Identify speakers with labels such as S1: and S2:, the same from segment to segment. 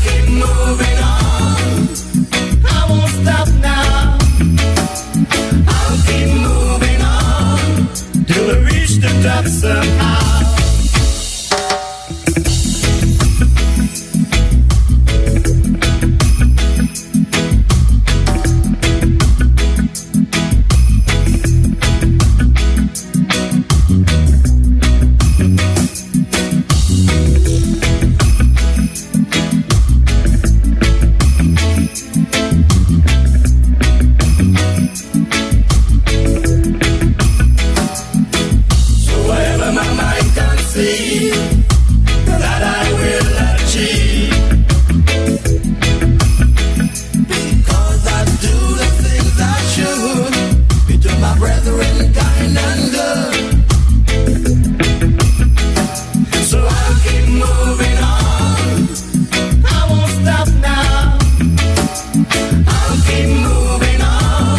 S1: keep moving on. I won't stop now. I'll keep moving on till I reach the top somehow. That I will achieve, because I do the things I should, be to my brethren kind and good. So I'll keep moving on. I won't stop now. I'll keep moving on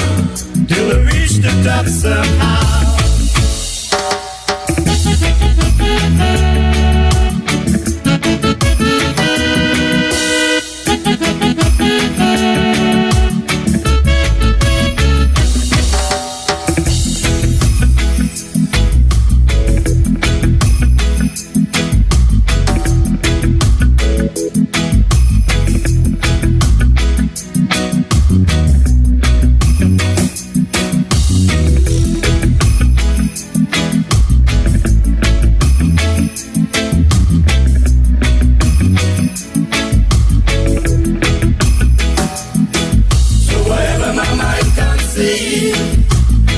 S1: till I reach the top somehow.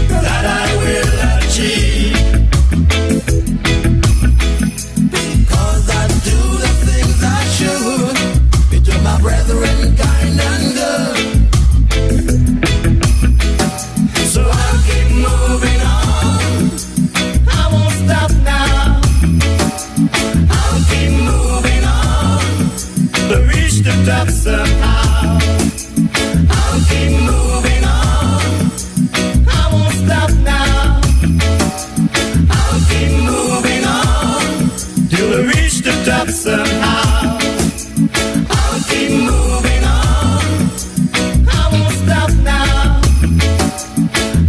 S1: That I will achieve, because I do the things I should, be to my brethren kind and good. So I'll keep moving on. I won't stop now. I'll keep moving on to reach the top somehow. I'll keep moving on. I won't stop now. I'll keep moving on till I reach the top somehow. I'll keep moving on. I won't stop now.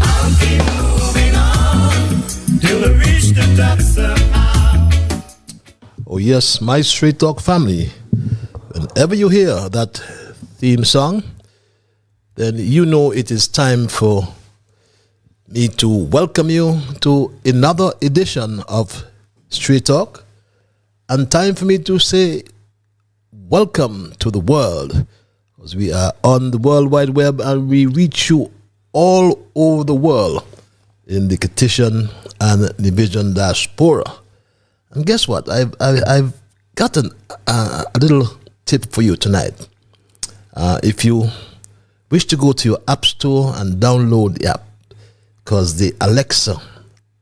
S1: I'll keep moving on till I reach the top somehow.
S2: Oh yes, my Straight Talk family. Whenever you hear that theme song, then you know it is time for me to welcome you to another edition of Straight Talk, and time for me to say welcome to the world, because we are on the World Wide Web and we reach you all over the world in the Citizen and Nevision diaspora. And guess what? I've gotten a little tip for you tonight. If you wish to go to your app store and download the app, because the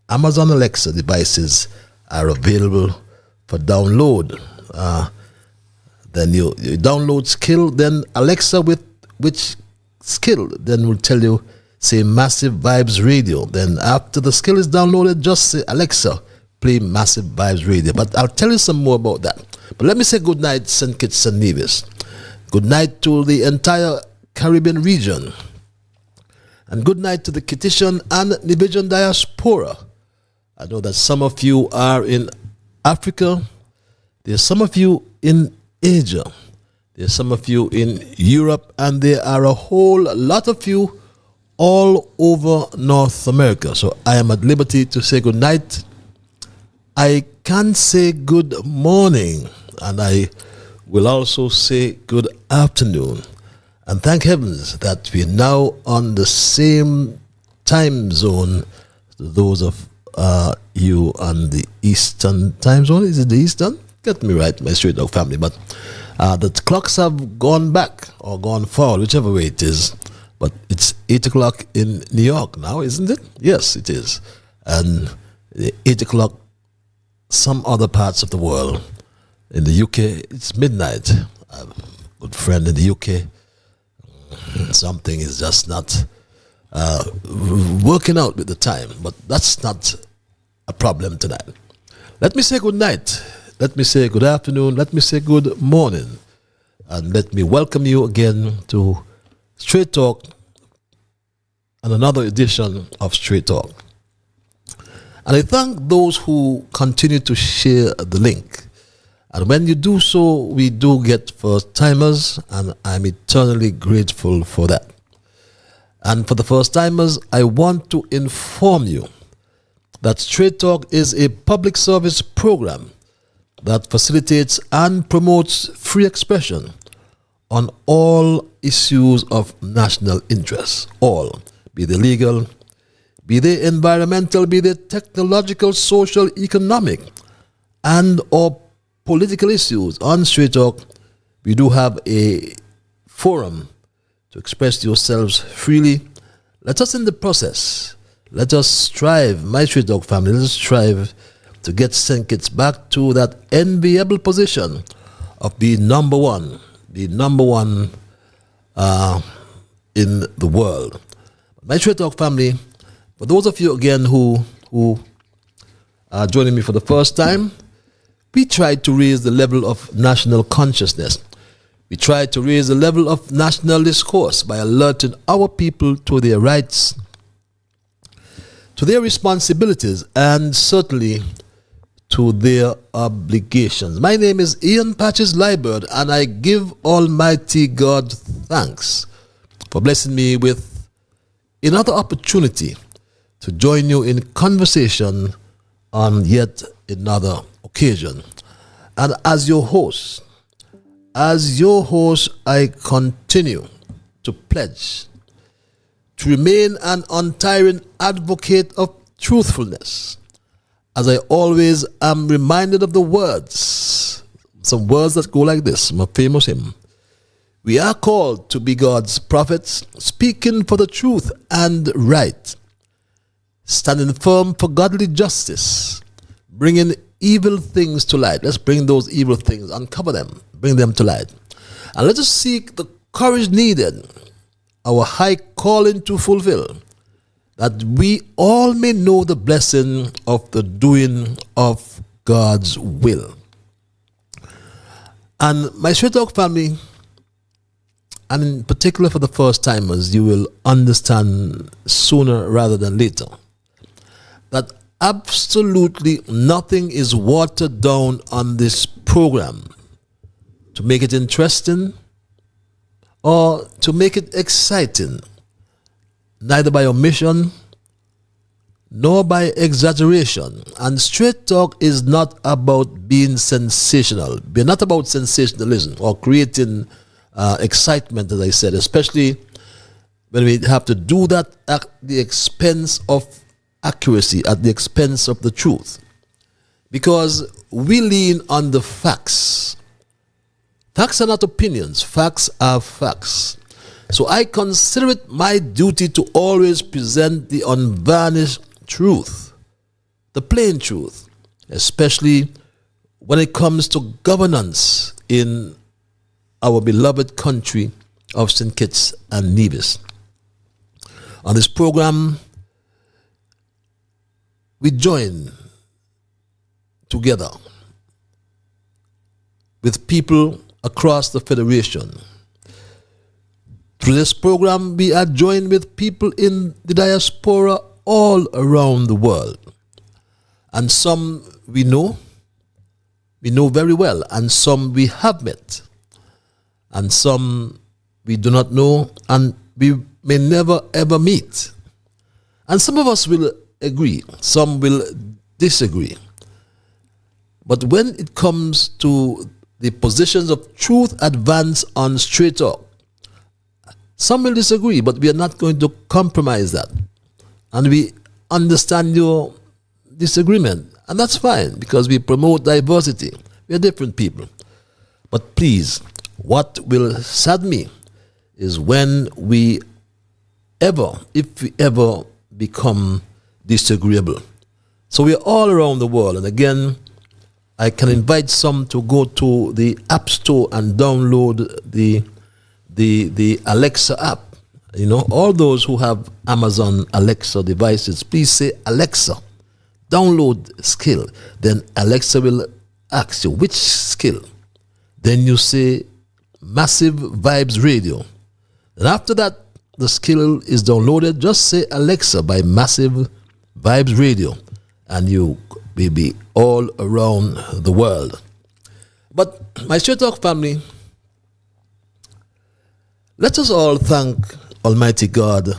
S2: Amazon Alexa devices are available for download. Then you download skill, then Alexa with which skill then will tell you, say Massive Vibes Radio. Then after the skill is downloaded, just say Alexa, play Massive Vibes Radio. But I'll tell you some more about that. But let me say good night, St. Kitts and Nevis. Good night to the entire Caribbean region. And good night to the Citizen and Nevision diaspora. I know that some of you are in Africa. There's some of you in Asia. There's some of you in Europe. And there are a whole lot of you all over North America. So I am at liberty to say good night. I can say good morning. And I will also say good afternoon. And thank heavens that we're now on the same time zone to those of you on the Eastern time zone. Is it the Eastern? Get me right, my Straight Dog family. But the clocks have gone back or gone forward, whichever way it is. But it's 8 o'clock in New York now, isn't it? Yes, it is. And 8 o'clock some other parts of the world. In the UK, it's midnight. I have a good friend in the UK. Something is just not working out with the time, but that's not a problem tonight. Let me say good night. Let me say good afternoon. Let me say good morning. And let me welcome you again to Straight Talk and another edition of Straight Talk. And I thank those who continue to share the link. And when you do so, we do get first timers, and I'm eternally grateful for that. And for the first timers, I want to inform you that Straight Talk is a public service program that facilitates and promotes free expression on all issues of national interest. All, be they legal, be they environmental, be they technological, social, economic, and or political issues. On Straight Talk, we do have a forum to express yourselves freely. Let us in the process, let us strive, my Straight Talk family, let us strive to get St. Kitts back to that enviable position of being number one in the world. My Straight Talk family, for those of you again who are joining me for the first time, we tried to raise the level of national consciousness. We tried to raise the level of national discourse by alerting our people to their rights, to their responsibilities, and certainly to their obligations. My name is Ian Patches Liburd, and I give Almighty God thanks for blessing me with another opportunity to join you in conversation on yet another occasion. And as your host, I continue to pledge to remain an untiring advocate of truthfulness, as I always am reminded of the words, some words that go like this, my famous hymn. We are called to be God's prophets, speaking for the truth and right, standing firm for godly justice, bringing evil things to light. Let's bring those evil things, uncover them, bring them to light. And let us seek the courage needed, our high calling to fulfill, that we all may know the blessing of the doing of God's will. And my Straight Talk family, and in particular for the first timers, you will understand sooner rather than later that absolutely nothing is watered down on this program to make it interesting or to make it exciting, neither by omission nor by exaggeration. And Straight Talk is not about being sensational. We're not about sensationalism or creating excitement, as I said, especially when we have to do that at the expense of accuracy, at the expense of the truth. Because we lean on the facts. Facts are not opinions. Facts are facts. So I consider it my duty to always present the unvarnished truth, the plain truth, especially when it comes to governance in our beloved country of St. Kitts and Nevis. On this program, we join together with people across the Federation. Through this program, we are joined with people in the diaspora all around the world. And some we know very well, and some we have met, and some we do not know, and we may never ever meet. And some of us will agree, some will disagree. But when it comes to the positions of truth advanced on Straight Talk, some will disagree, but we are not going to compromise that. And we understand your disagreement, and that's fine, because we promote diversity. We are different people. But please, what will sadden me is when we ever, if we ever become disagreeable. So we are all around the world, and again, I can invite some to go to the App Store and download the Alexa app. You know, all those who have Amazon Alexa devices, please say, Alexa, download skill. Then Alexa will ask you, which skill? Then you say, Massive Vibes Radio. And after that, the skill is downloaded. Just say Alexa by Massive Vibes Radio, and you will be all around the world. But my Straight Talk family, let us all thank Almighty God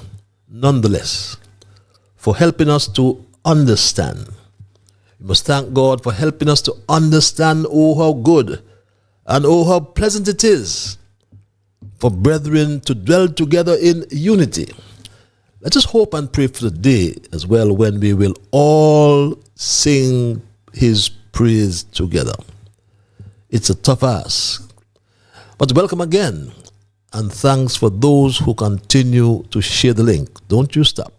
S2: nonetheless for helping us to understand. We must thank God for helping us to understand, oh, how good and oh, how pleasant it is for brethren to dwell together in unity. Let us hope and pray for the day as well when we will all sing his praise together. It's a tough ask. But welcome again, and thanks for those who continue to share the link. Don't you stop.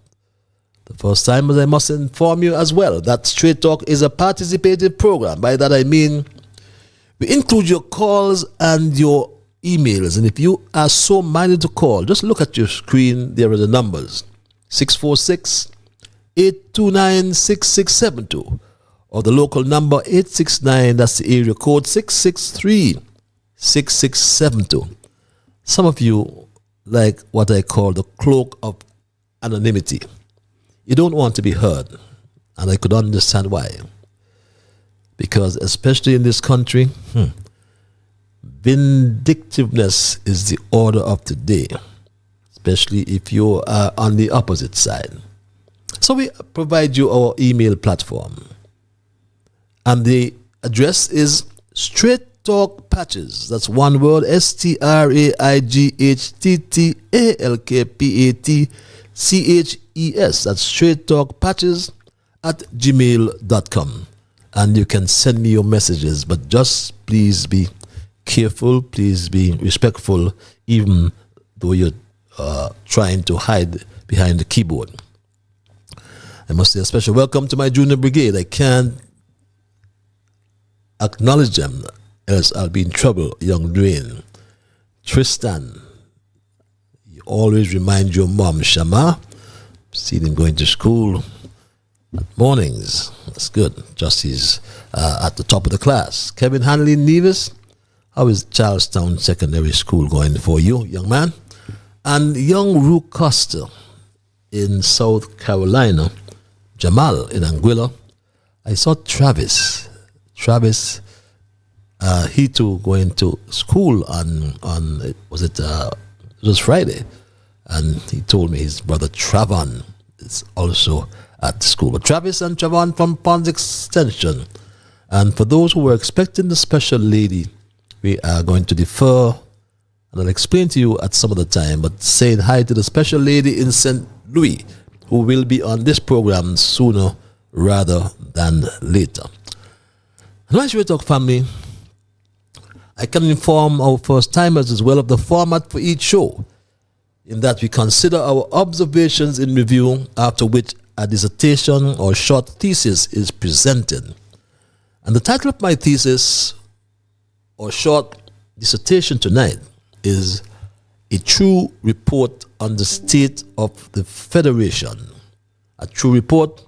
S2: The first time, I must inform you as well that Straight Talk is a participative program. By that I mean we include your calls and your emails. And if you are so minded to call, just look at your screen. There are the numbers: 646-829-6672, or the local number 869, that's the area code 663-6672. Some of you like what I call the cloak of anonymity. You don't want to be heard, and I could understand why. Because especially in this country, vindictiveness is the order of the day, especially if you are on the opposite side. So we provide you our email platform, and the address is Straight Talk Patches. That's one word: STRAIGHTTALKPATCHES. That's Straight Talk Patches at gmail.com. And you can send me your messages, but just please be careful, please be respectful, even though you're trying to hide behind the keyboard. I must say a special welcome to my junior brigade. I can't acknowledge them, else I'll be in trouble. Young Dwayne, Tristan, you always remind your mom, Shama. See them going to school mornings. That's good. Justy's at the top of the class. Kevin Hanley, Nevis, how is Charlestown Secondary School going for you, young man? And young Rue Costa in South Carolina, Jamal in Anguilla. I saw Travis, he too going to school on it was Friday, and he told me his brother Travon is also at school. But Travis and Travon from Ponds Extension. And for those who were expecting the special lady, we are going to defer, and I'll explain to you at some other time, but saying hi to the special lady in St. Louis, who will be on this program sooner rather than later. And my Straight Talk family, I can inform our first timers as well of the format for each show, in that we consider our observations in review, after which a dissertation or short thesis is presented. And the title of my thesis or short dissertation tonight is A True Report on the State of the Federation. A true report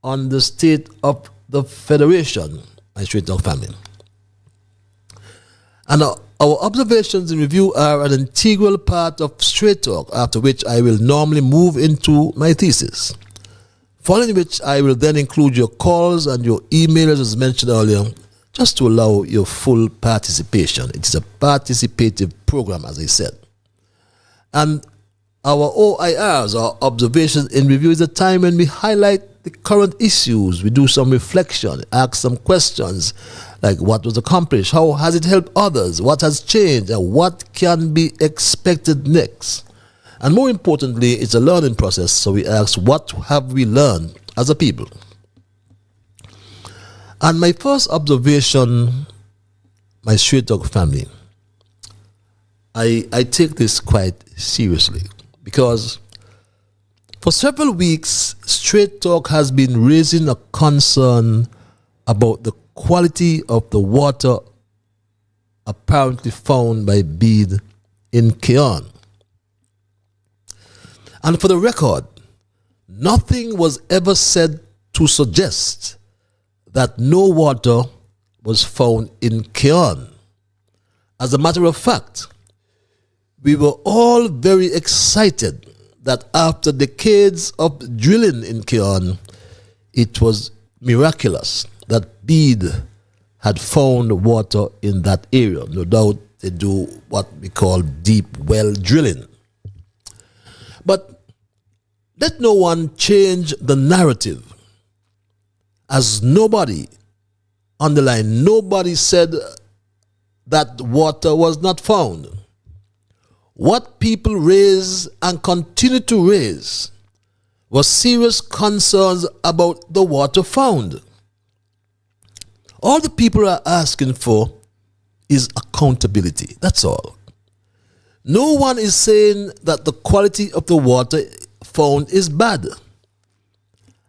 S2: on the state of the Federation, my Straight Talk family. And our observations in review are an integral part of Straight Talk, after which I will normally move into my thesis. Following which I will then include your calls and your emails as mentioned earlier, just to allow your full participation. It is a participative program, as I said. And our OIRs, our observations in review, is a time when we highlight the current issues. We do some reflection, ask some questions, like what was accomplished, how has it helped others, what has changed, and what can be expected next. And more importantly, it's a learning process, so we ask, what have we learned as a people? And my first observation, my Straight Talk family, I take this quite seriously, because for several weeks, Straight Talk has been raising a concern about the quality of the water apparently found by Bede in Keon. And for the record, nothing was ever said to suggest that no water was found in Keon. As a matter of fact, we were all very excited that after decades of drilling in Keon, it was miraculous that Bede had found water in that area. No doubt they do what we call deep well drilling. But let no one change the narrative, as nobody, underline, nobody said that water was not found. What people raised and continue to raise was serious concerns about the water found. All the people are asking for is accountability. That's all. No one is saying that the quality of the water found is bad.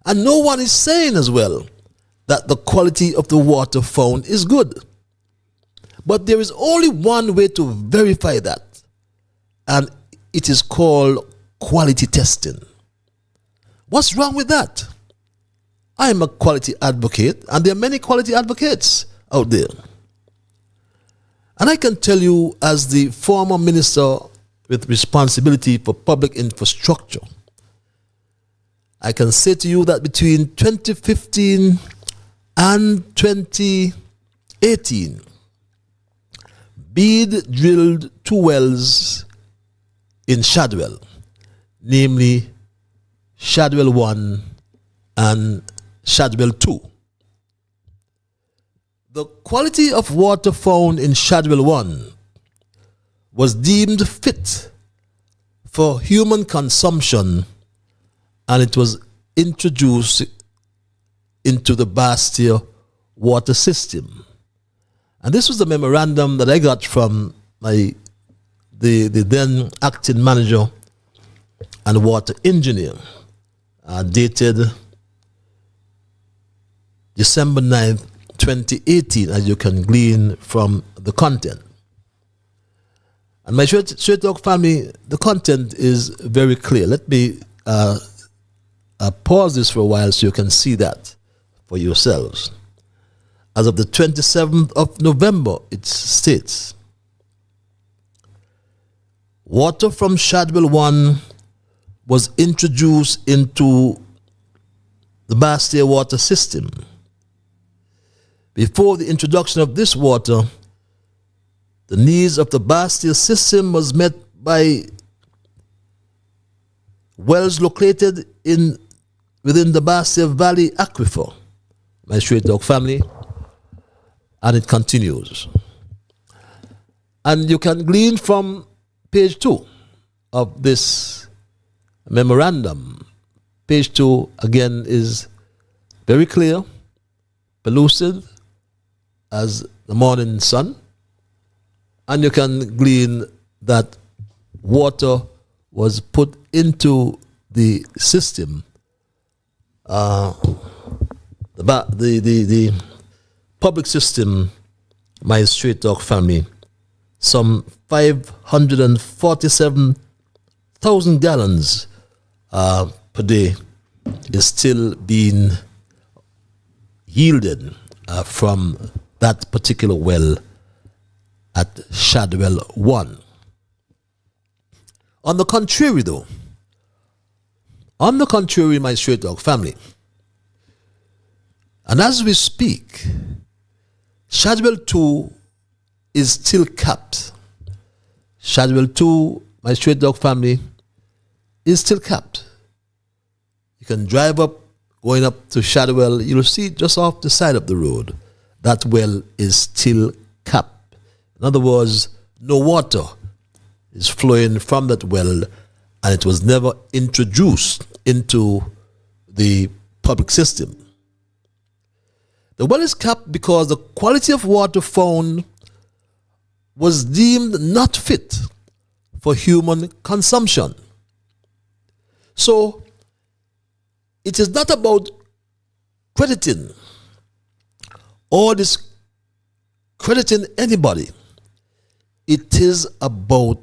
S2: And no one is saying as well that the quality of the water found is good. But there is only one way to verify that, and it is called quality testing. What's wrong with that? I am a quality advocate, and there are many quality advocates out there. And I can tell you, as the former minister with responsibility for public infrastructure, I can say to you that between 2015 and 2018, Bede drilled 2 wells in Shadwell, namely Shadwell 1 and Shadwell 2. The quality of water found in Shadwell 1 was deemed fit for human consumption, and it was introduced into the Bastia water system. And this was the memorandum that I got from the then acting manager and water engineer, dated December 9th, 2018, as you can glean from the content. And my Straight Talk family, the content is very clear. Let me pause this for a while so you can see that for yourselves. As of the 27th of November, it states, water from Shadwell 1 was introduced into the Bastia water system. Before the introduction of this water, the needs of the Bastia system was met by wells located within the Bastia Valley aquifer. My Straight Talk family. And it continues. And you can glean from page 2 of this memorandum. Page 2, again, is very clear, pellucid as the morning sun. And you can glean that water was put into the system. The public system, my Straight Talk family, some 547,000 gallons per day is still being yielded from that particular well at Shadwell 1. On the contrary, though, my Straight Talk family, and as we speak, Shadwell 2 is still capped. Shadwell 2, my Straight Talk family, is still capped. You can drive up, going up to Shadwell, you'll see just off the side of the road, that well is still capped. In other words, no water is flowing from that well, and it was never introduced into the public system. The well is capped because the quality of water found was deemed not fit for human consumption. So, it is not about crediting or discrediting anybody. It is about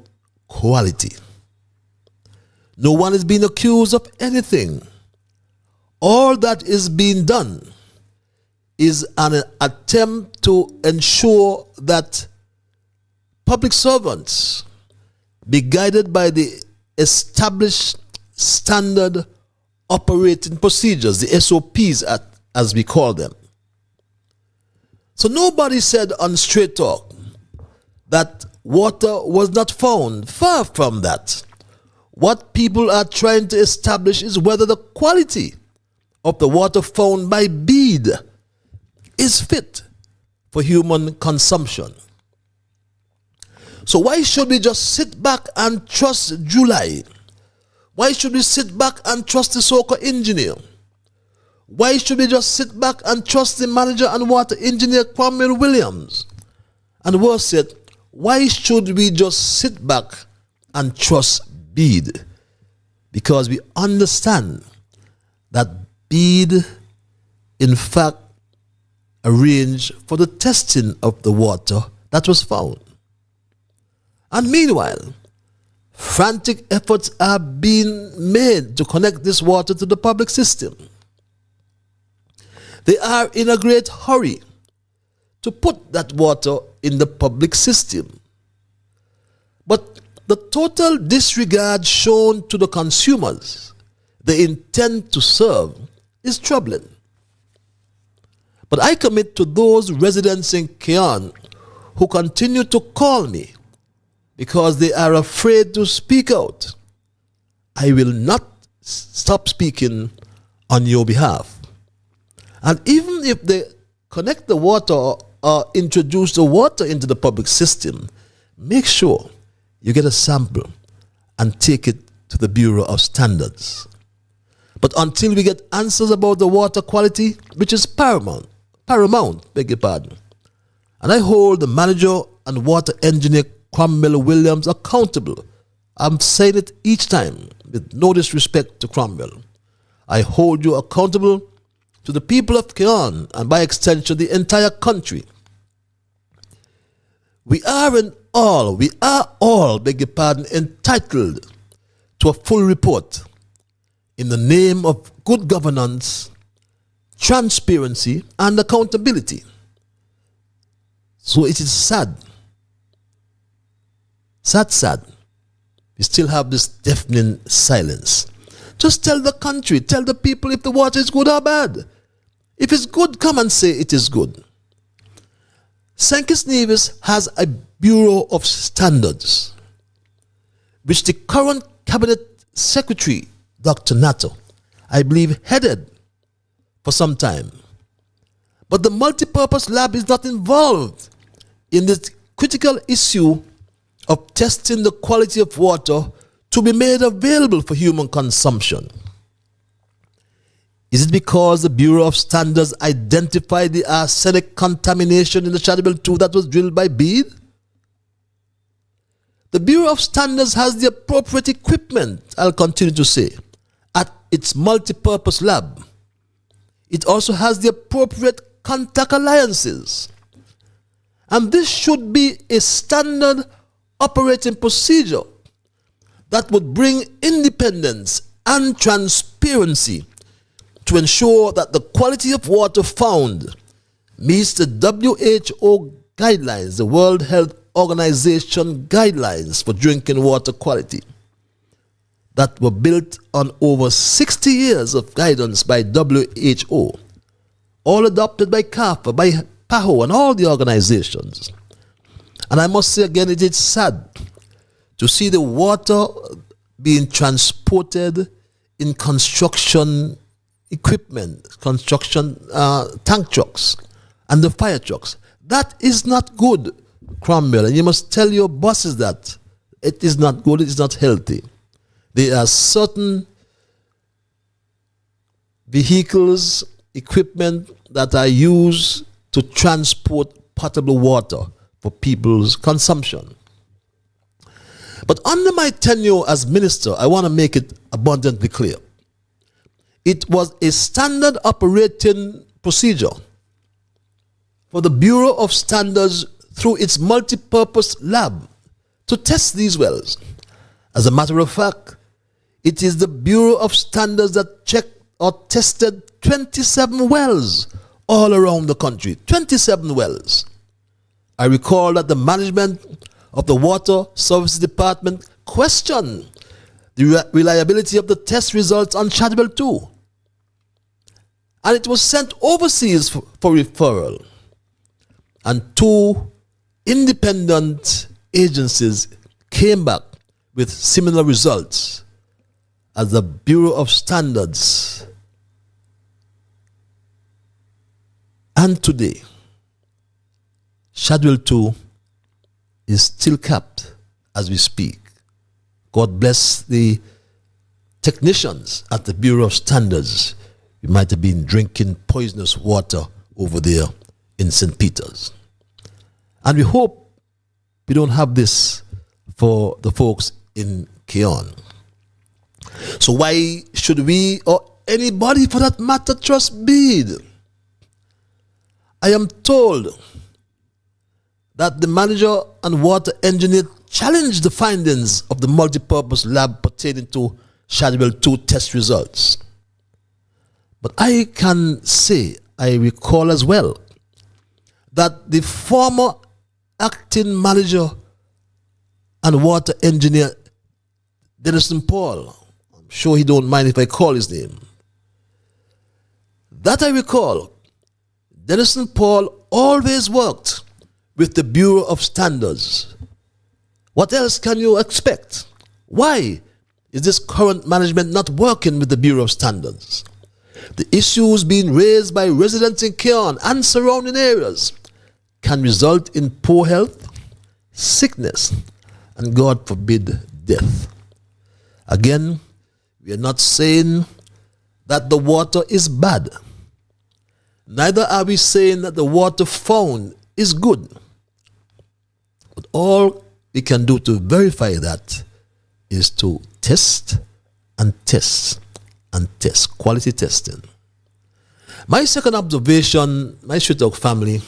S2: quality. No one is being accused of anything. All that is being done is an attempt to ensure that public servants be guided by the established standard operating procedures, the SOPs as we call them. So nobody said on Straight Talk that water was not found. Far from that. What people are trying to establish is whether the quality of the water found by Bede is fit for human consumption. So why should we just sit back and trust July? Why should we sit back and trust the Soka engineer? Why should we just sit back and trust the manager and water engineer Kwame Williams? And worse yet, why should we just sit back and trust Bede? Because we understand that Bede, in fact, arranged for the testing of the water that was found. And meanwhile, frantic efforts are being made to connect this water to the public system. They are in a great hurry to put that water in the public system. But the total disregard shown to the consumers they intend to serve is troubling. But I commit to those residents in Keon who continue to call me because they are afraid to speak out. I will not stop speaking on your behalf. And even if they connect the water or introduce the water into the public system, make sure you get a sample and take it to the Bureau of Standards. But until we get answers about the water quality, which is paramount, beg your pardon, and I hold the manager and water engineer Cromwell Williams accountable. I'm saying it each time with no disrespect to Cromwell. I hold you accountable to the people of Keon and by extension the entire country. We are all, beg your pardon, entitled to a full report in the name of good governance, transparency, and accountability. So it is sad, we still have this deafening silence. Just tell the country, tell the people if the water is good or bad. If it's good, come and say it is good. St. Nevis has a Bureau of Standards, which the current Cabinet Secretary, Dr. Nato, I believe, headed for some time. But the multipurpose lab is not involved in this critical issue of testing the quality of water to be made available for human consumption. Is it because the Bureau of Standards identified the arsenic contamination in the Shadowbill 2 that was drilled by Bede? The Bureau of Standards has the appropriate equipment, I'll continue to say, at its multipurpose lab. It also has the appropriate contact alliances. And this should be a standard operating procedure that would bring independence and transparency to ensure that the quality of water found meets the WHO guidelines, the World Health Organization guidelines for drinking water quality that were built on over 60 years of guidance by WHO, all adopted by CAFA, by PAHO, and all the organizations. And I must say again, it is sad to see the water being transported in construction equipment, construction tank trucks, and the fire trucks. That is not good, Cromwell, and you must tell your bosses that it is not good, it is not healthy. There are certain vehicles, equipment that are used to transport potable water for people's consumption. But under my tenure as minister, I want to make it abundantly clear. It was a standard operating procedure for the Bureau of Standards through its multipurpose lab to test these wells. As a matter of fact, it is the Bureau of Standards that checked or tested 27 wells all around the country. 27 wells. I recall that the management of the Water Services Department questioned the reliability of the test results on Shadwell 2. And it was sent overseas for referral. And 2 independent agencies came back with similar results as the Bureau of Standards. And today, Shadwell 2 is still capped as we speak. God bless the technicians at the Bureau of Standards. We might have been drinking poisonous water over there in St. Peter's. And we hope we don't have this for the folks in Keon. So why should we, or anybody for that matter, trust bid? I am told that the manager and water engineer challenged the findings of the multipurpose lab pertaining to Shadwell 2 test results. But I can say, I recall as well, that the former acting manager and water engineer, Denison Paul, I'm sure he don't mind if I call his name, that I recall, Denison Paul always worked with the Bureau of Standards. What else can you expect? Why is this current management not working with the Bureau of Standards? The issues being raised by residents in Keon and surrounding areas can result in poor health, sickness, and God forbid, death. Again, we are not saying that the water is bad. Neither are we saying that the water found is good. But all we can do to verify that is to test and test and test, quality testing. My second observation, my Street Talk family,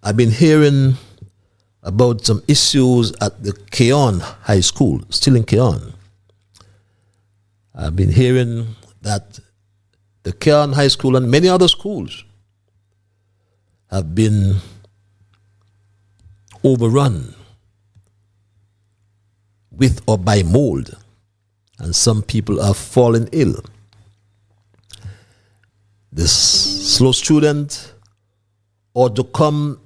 S2: I've been hearing about some issues at the Keon High School, still in Keon. I've been hearing that the Keon High School and many other schools have been overrun with or by mold, and some people are falling ill. This slow student ought to come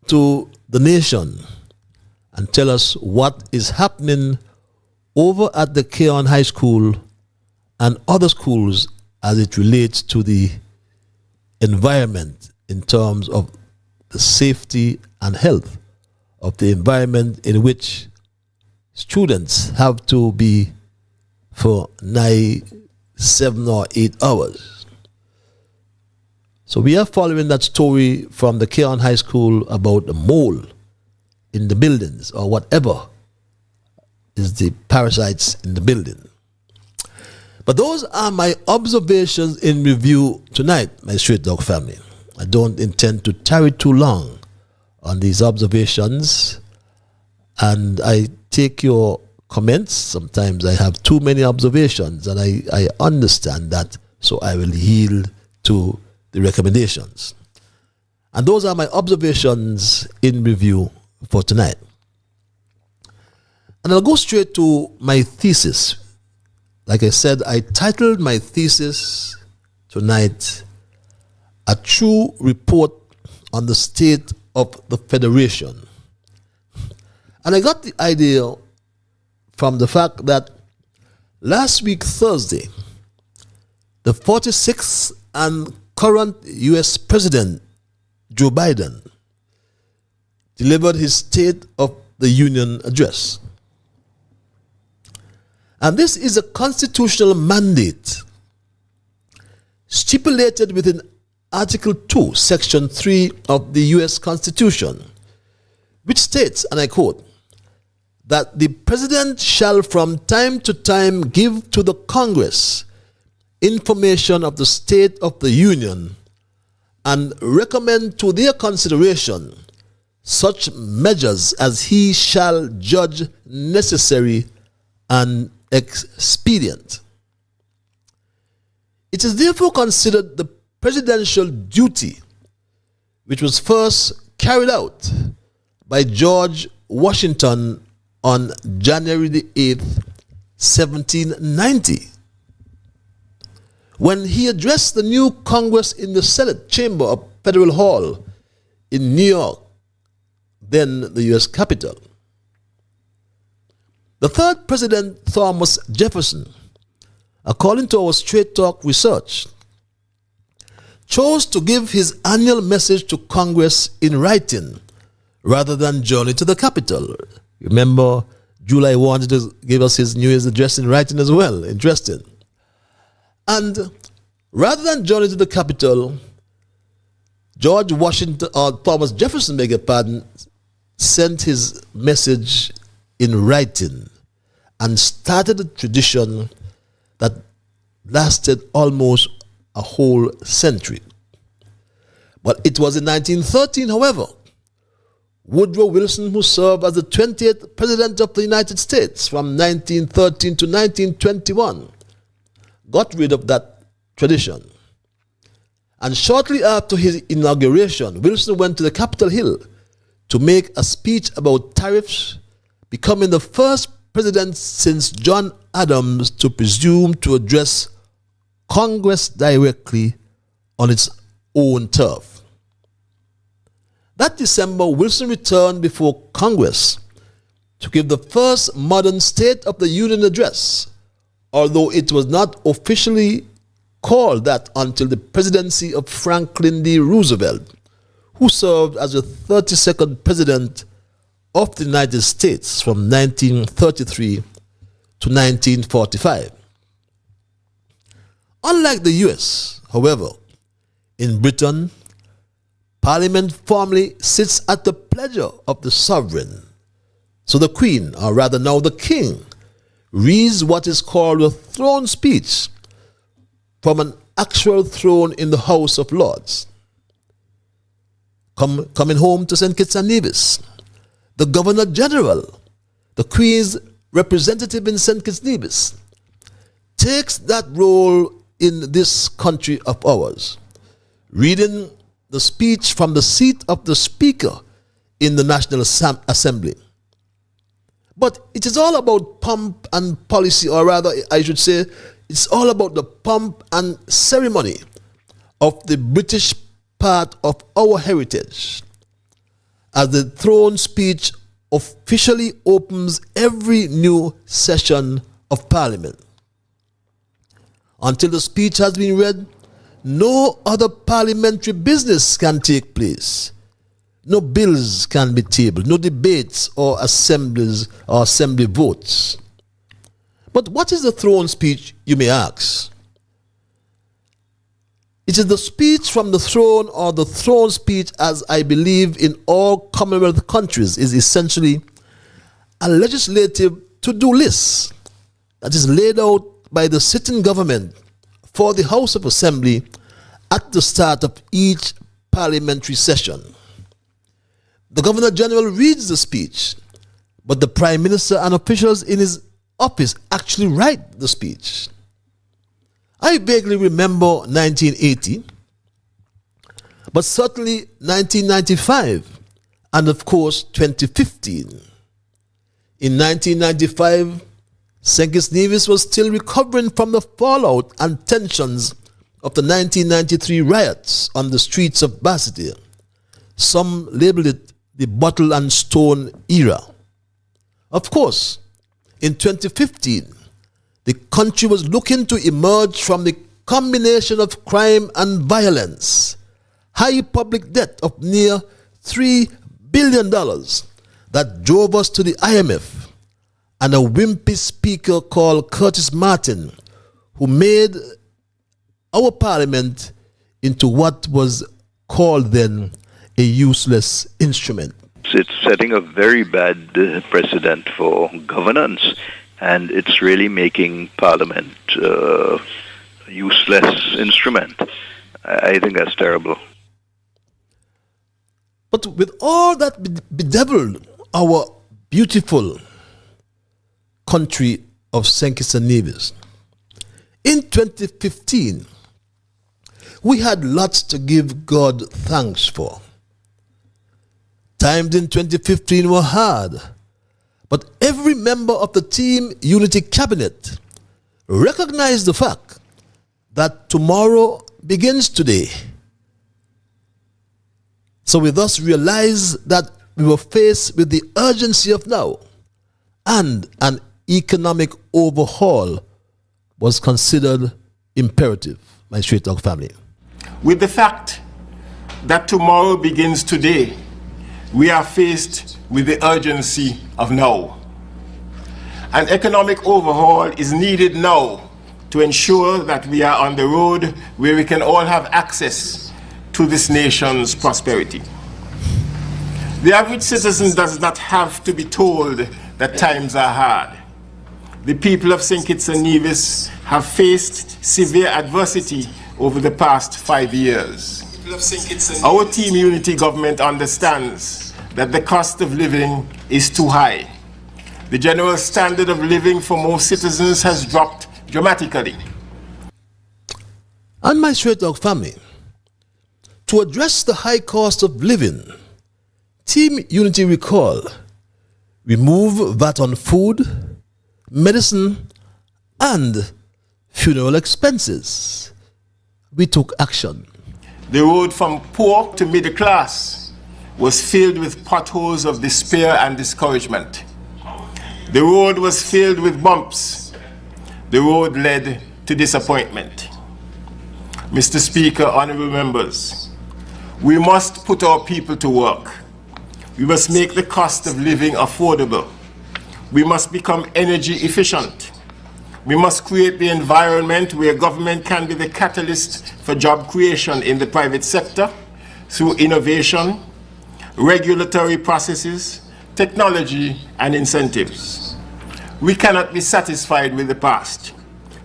S2: to the nation and tell us what is happening over at the Keon High School and other schools as it relates to the environment in terms of the safety and health of the environment in which students have to be for 7 or 8 hours. So we are following that story from the Keon High School about the mold in the buildings or whatever is the parasites in the building. But those are my observations in review tonight, my Street Dog family. I don't intend to tarry too long on these observations, and I take your comments. Sometimes I have too many observations, and I understand that, so I will yield to the recommendations. And those are my observations in review for tonight. And I'll go straight to my thesis. Like I said, I titled my thesis tonight, A True Report on the State of the Federation. And I got the idea from the fact that last week, Thursday, the 46th and current U.S. President, Joe Biden, delivered his State of the Union address. And this is a constitutional mandate stipulated within Article 2, Section 3 of the U.S. Constitution, which states, and I quote, that the President shall from time to time give to the Congress information of the state of the Union and recommend to their consideration such measures as he shall judge necessary and expedient. It is therefore considered the presidential duty, which was first carried out by George Washington on January the 8th, 1790. When he addressed the new Congress in the Senate chamber of Federal Hall in New York, then the U.S. Capitol. The third president, Thomas Jefferson, according to our Straight Talk research, chose to give his annual message to Congress in writing rather than journey to the Capitol. Remember, July wanted to give us his New Year's address in writing as well. Interesting. And rather than journey to the Capitol, George Washington, or Thomas Jefferson, beg your pardon, sent his message in writing and started a tradition that lasted almost a whole century. But it was in 1913, however, Woodrow Wilson, who served as the 20th President of the United States from 1913 to 1921, got rid of that tradition. And shortly after his inauguration, Wilson went to the Capitol Hill to make a speech about tariffs, becoming the first president since John Adams to presume to address Congress directly on its own turf. That December, Wilson returned before Congress to give the first modern State of the Union address, although it was not officially called that until the presidency of Franklin D. Roosevelt, who served as the 32nd President of the United States from 1933 to 1945. Unlike the US, however, in Britain, Parliament formally sits at the pleasure of the sovereign. So the Queen, or rather now the King, reads what is called a throne speech from an actual throne in the House of Lords. Coming home to St. Kitts and Nevis, the Governor General, the Queen's representative in St. Kitts and Nevis, takes that role in this country of ours, reading the speech from the seat of the Speaker in the National Assembly. But it is all about pomp and policy, or rather, I should say, it's all about the pomp and ceremony of the British part of our heritage, as the throne speech officially opens every new session of Parliament. Until the speech has been read, no other parliamentary business can take place. No bills can be tabled, no debates or assemblies or assembly votes. But what is the throne speech, you may ask? It is the speech from the throne, or the throne speech, as I believe in all Commonwealth countries, is essentially a legislative to-do list that is laid out by the sitting government for the House of Assembly at the start of each parliamentary session. The Governor General reads the speech, but the Prime Minister and officials in his office actually write the speech. I vaguely remember 1980, but certainly 1995, and of course 2015. In 1995, St. Kitts Nevis was still recovering from the fallout and tensions of the 1993 riots on the streets of Basseterre. Some labeled it the bottle and stone era. Of course, in 2015, the country was looking to emerge from the combination of crime and violence, high public debt of near $3 billion that drove us to the IMF, and a wimpy speaker called Curtis Martin, who made our parliament into what was called then a useless instrument.
S3: It's setting a very bad precedent for governance, and it's really making Parliament a useless instrument. I think that's terrible.
S2: But with all that bedeviled our beautiful country of St. Kitts and Nevis, in 2015, we had lots to give God thanks for. Times in 2015 were hard, but every member of the Team Unity cabinet recognized the fact that tomorrow begins today. So we thus realized that we were faced with the urgency of now, and an economic overhaul was considered imperative, my Straight Talk family.
S4: With the fact that tomorrow begins today, we are faced with the urgency of now. An economic overhaul is needed now to ensure that we are on the road where we can all have access to this nation's prosperity. The average citizen does not have to be told that times are hard. The people of St. Kitts and Nevis have faced severe adversity over the past 5 years. Our Team Unity government understands that the cost of living is too high. The general standard of living for most citizens has dropped dramatically.
S2: And my Straight Talk family, to address the high cost of living, Team Unity recall, remove VAT on food, medicine, and funeral expenses. We took action.
S4: The road from poor to middle class was filled with potholes of despair and discouragement. The road was filled with bumps. The road led to disappointment. Mr. Speaker, honorable members, we must put our people to work. We must make the cost of living affordable. We must become energy efficient. We must create the environment where government can be the catalyst for job creation in the private sector through innovation, regulatory processes, technology, and incentives. We cannot be satisfied with the past.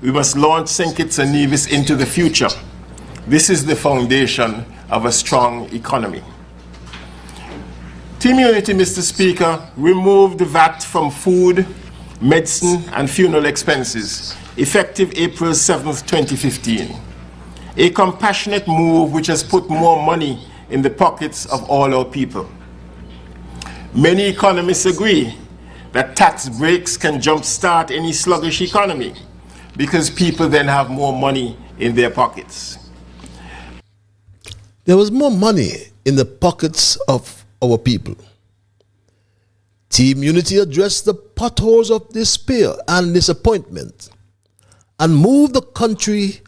S4: We must launch St. Kitts and Nevis into the future. This is the foundation of a strong economy. Team Unity, Mr. Speaker, removed the VAT from food, medicine, and funeral expenses, effective April 7th, 2015. A compassionate move which has put more money in the pockets of all our people. Many economists agree that tax breaks can jumpstart any sluggish economy because people then have more money in their pockets.
S2: There was more money in the pockets of our people. Team Unity addressed the potholes of despair and disappointment and moved the country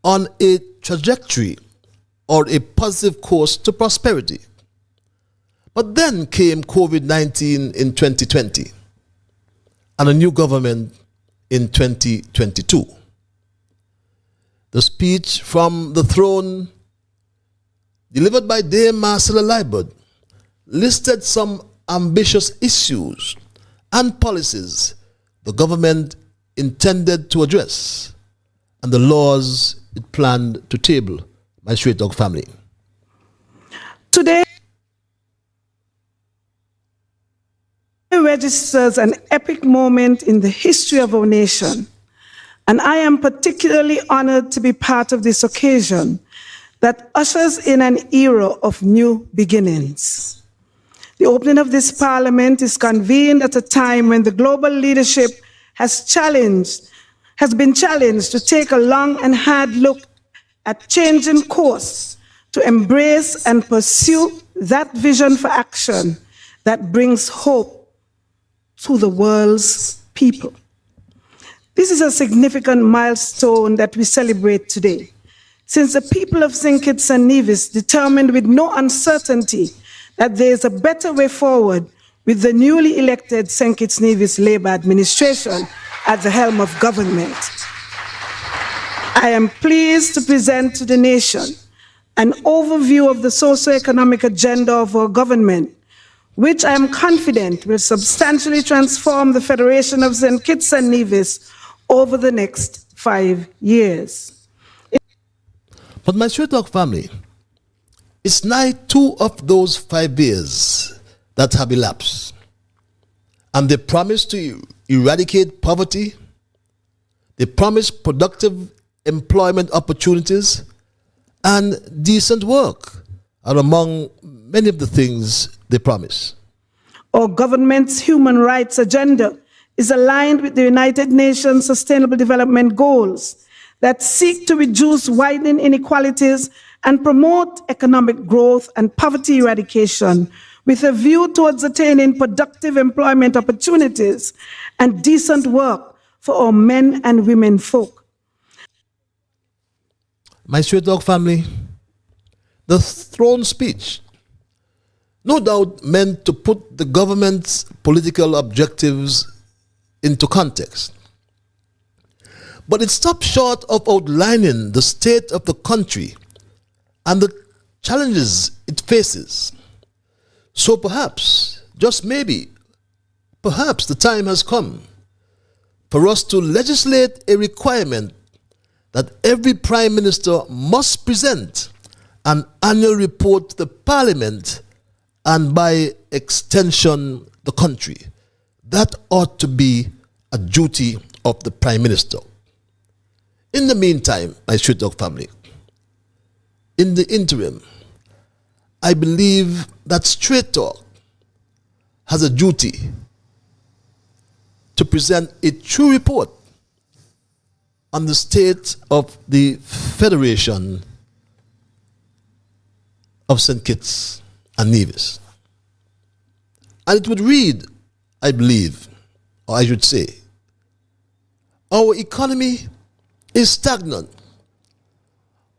S2: on a trajectory or a positive course to prosperity. But then came COVID-19 in 2020 and a new government in 2022. The speech from the throne delivered by Dame Marcella Liburd listed some ambitious issues and policies the government intended to address and the laws it planned to table, my Straight Talk family.
S5: Today registers an epic moment in the history of our nation, and I am particularly honored to be part of this occasion that ushers in an era of new beginnings. The opening of this parliament is convened at a time when the global leadership has been challenged to take a long and hard look at changing course, to embrace and pursue that vision for action that brings hope to the world's people. This is a significant milestone that we celebrate today, since the people of St. Kitts and Nevis determined with no uncertainty that there is a better way forward with the newly elected St. Kitts Nevis Labour administration at the helm of government. I am pleased to present to the nation an overview of the socio-economic agenda of our government, which I am confident will substantially transform the Federation of St. Kitts and Nevis over the next 5 years.
S2: But my Straight Talk family, it's nigh 2 of those 5 years that have elapsed, and they promise to eradicate poverty, they promise productive employment opportunities and decent work are among many of the things they promise.
S5: Our government's human rights agenda is aligned with the United Nations Sustainable Development Goals that seek to reduce widening inequalities and promote economic growth and poverty eradication with a view towards attaining productive employment opportunities and decent work for our men and women folk.
S2: My Straight Talk family, the throne speech, no doubt meant to put the government's political objectives into context. But it stopped short of outlining the state of the country and the challenges it faces. So perhaps, just maybe, perhaps the time has come for us to legislate a requirement that every Prime Minister must present an annual report to the Parliament and by extension the country. That ought to be a duty of the Prime Minister. In the meantime, my Straight Talk family, in the interim, I believe that Straight Talk has a duty to present a true report on the state of the Federation of St. Kitts and Nevis. And it would read, I believe, or I should say, our economy is stagnant.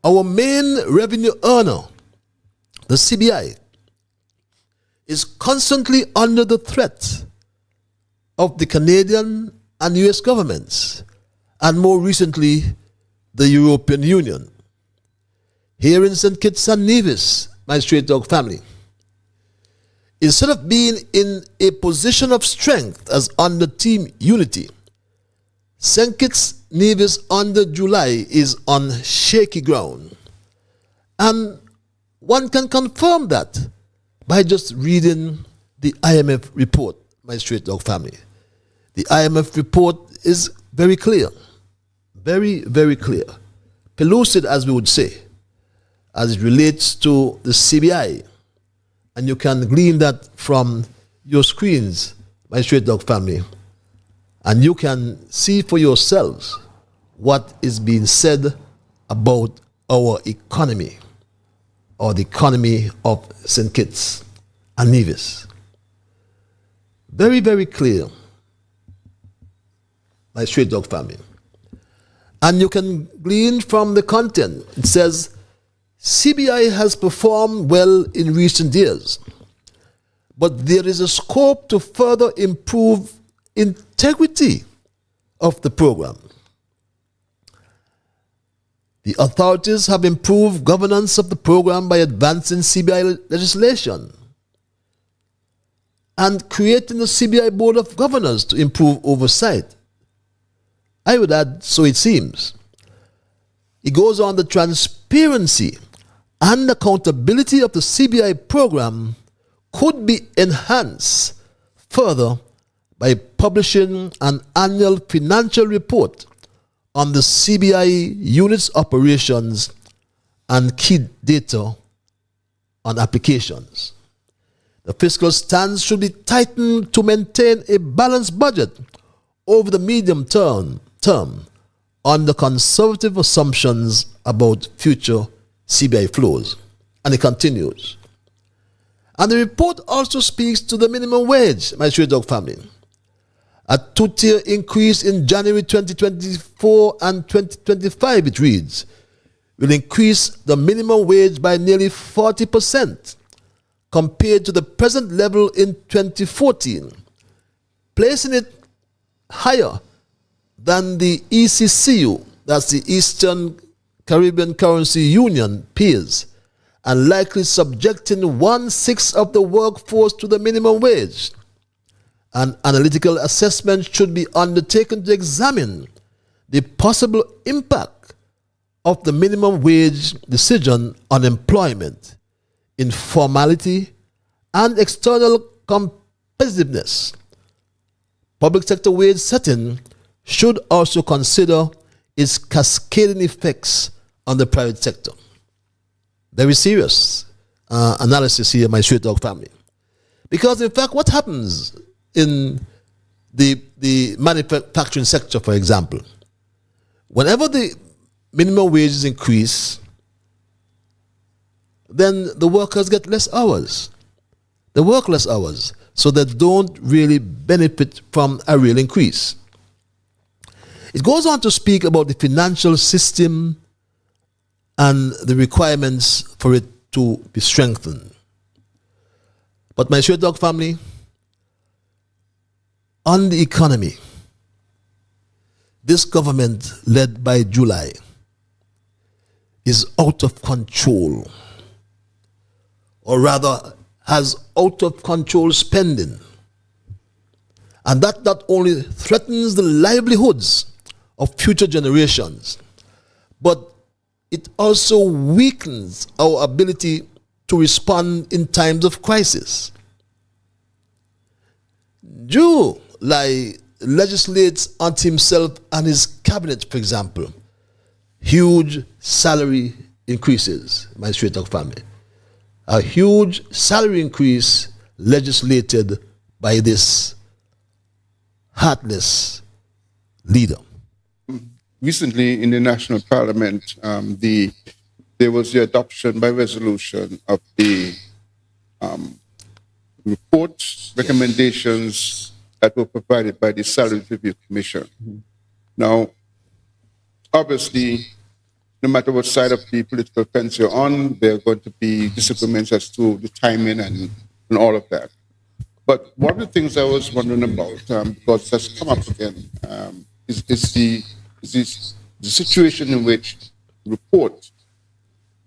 S2: Our main revenue earner, the CBI, is constantly under the threat of the Canadian and US governments, and more recently, the European Union. Here in St. Kitts and Nevis, my Straight Talk family, instead of being in a position of strength as under Team Unity, St. Kitts Nevis under July is on shaky ground. And one can confirm that by just reading the IMF report, my Straight Talk family. The IMF report is very clear, very, very clear, pellucid as we would say, as it relates to the CBI. And you can glean that from your screens, my Straight Talk family. And you can see for yourselves what is being said about our economy, or the economy of St. Kitts and Nevis. Very, very clear, my Straight Talk family. And you can glean from the content. It says, CBI has performed well in recent years, but there is a scope to further improve integrity of the program. The authorities have improved governance of the program by advancing CBI legislation and creating the CBI Board of Governors to improve oversight. I would add, so it seems. It goes on, the transparency and accountability of the CBI program could be enhanced further by publishing an annual financial report on the CBI unit's operations and key data on applications. The fiscal stance should be tightened to maintain a balanced budget over the medium term under conservative assumptions about future CBI flows. And it continues. And the report also speaks to the minimum wage, my Straight Talk family. A two-tier increase in January 2024 and 2025, it reads, will increase the minimum wage by nearly 40% compared to the present level in 2014, placing it higher than the ECCU, that's the Eastern Caribbean Currency Union, peers, and likely subjecting 1/6 of the workforce to the minimum wage. An analytical assessment should be undertaken to examine the possible impact of the minimum wage decision on employment, informality, and external competitiveness. Public sector wage setting should also consider its cascading effects on the private sector. Very serious analysis here, my Straight Dog family. Because in fact, what happens in the manufacturing sector, for example, whenever the minimum wages increase, then the workers get less hours. They work less hours, so they don't really benefit from a real increase. It goes on to speak about the financial system and the requirements for it to be strengthened. But my Straight Dog family, on the economy, this government led by July is out of control, or rather has out of control spending. And that not only threatens the livelihoods of future generations, but it also weakens our ability to respond in times of crisis. July legislates unto himself and his cabinet, for example, huge salary increases, my Straight Dog family. A huge salary increase legislated by this heartless leader.
S6: Recently in the National Parliament, there was the adoption by resolution of the reports, recommendations that were provided by the Salary Review Commission. Now, obviously, no matter what side of the political fence you're on, there are going to be disagreements as to the timing and all of that. But one of the things I was wondering about, because that's come up again, is the situation in which the report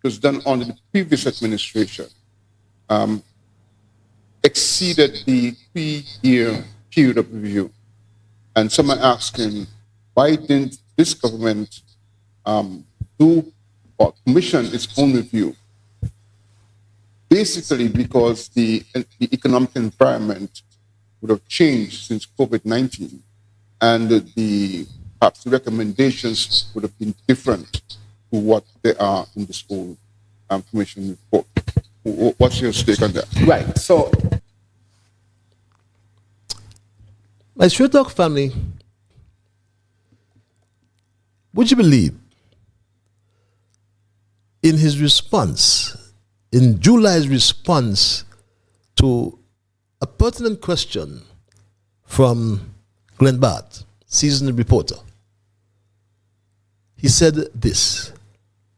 S6: was done under the previous administration exceeded the 3-year period of review. And someone asking, why didn't this government do or commission its own review? Basically because the economic environment would have changed since COVID-19, and perhaps the recommendations would have been different to what they are in this whole commission report. What's your take on that?
S7: Right, so
S2: my Straight Dog family, would you believe in his response, in July's response to a pertinent question from Glenn Barth, seasoned reporter, he said this,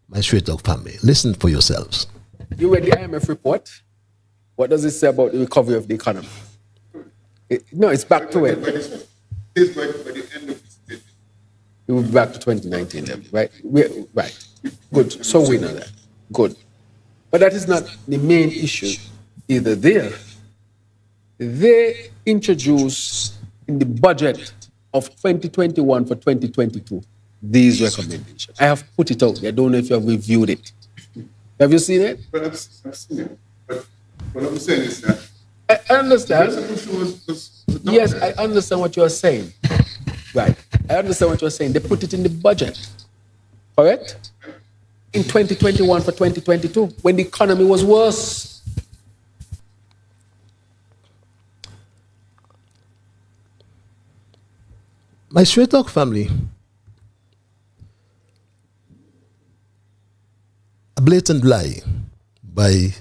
S2: my Straight Dog family, listen for yourselves.
S7: you read the IMF report? What does it say about the recovery of the economy? No, it's back to it.
S6: It's by the end of this.
S7: It will be back to 2019, right? Right. Good. So we know that. Good. But that is not the main issue either there. They introduced in the budget of 2021 for 2022 these recommendations. I have put it out there. I don't know if you have reviewed it. Have you seen it?
S6: But I've seen it. But what I'm saying is that
S7: I understand.
S6: the resolution was
S7: Yes, I understand what you're saying. Right. I understand what you're saying. They put it in the budget. Correct? In 2021 for 2022, when the economy was worse.
S2: My Straight Dog family, a blatant lie by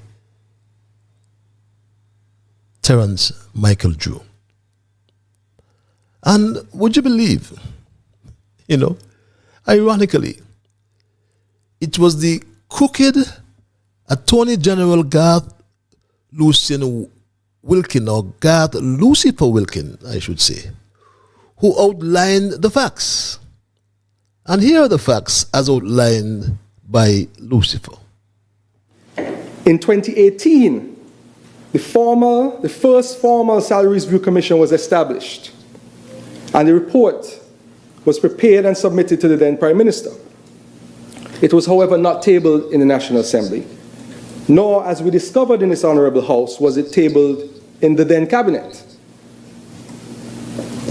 S2: Terence Michael Drew. And would you believe, ironically, it was the crooked Attorney General Garth Lucifer Wilkin, I should say, who outlined the facts. And here are the facts as outlined by Lucifer.
S8: In 2018, the first formal Salary Review Commission was established, and the report was prepared and submitted to the then Prime Minister. It was, however, not tabled in the National Assembly, nor, as we discovered in this Honourable House, was it tabled in the then Cabinet.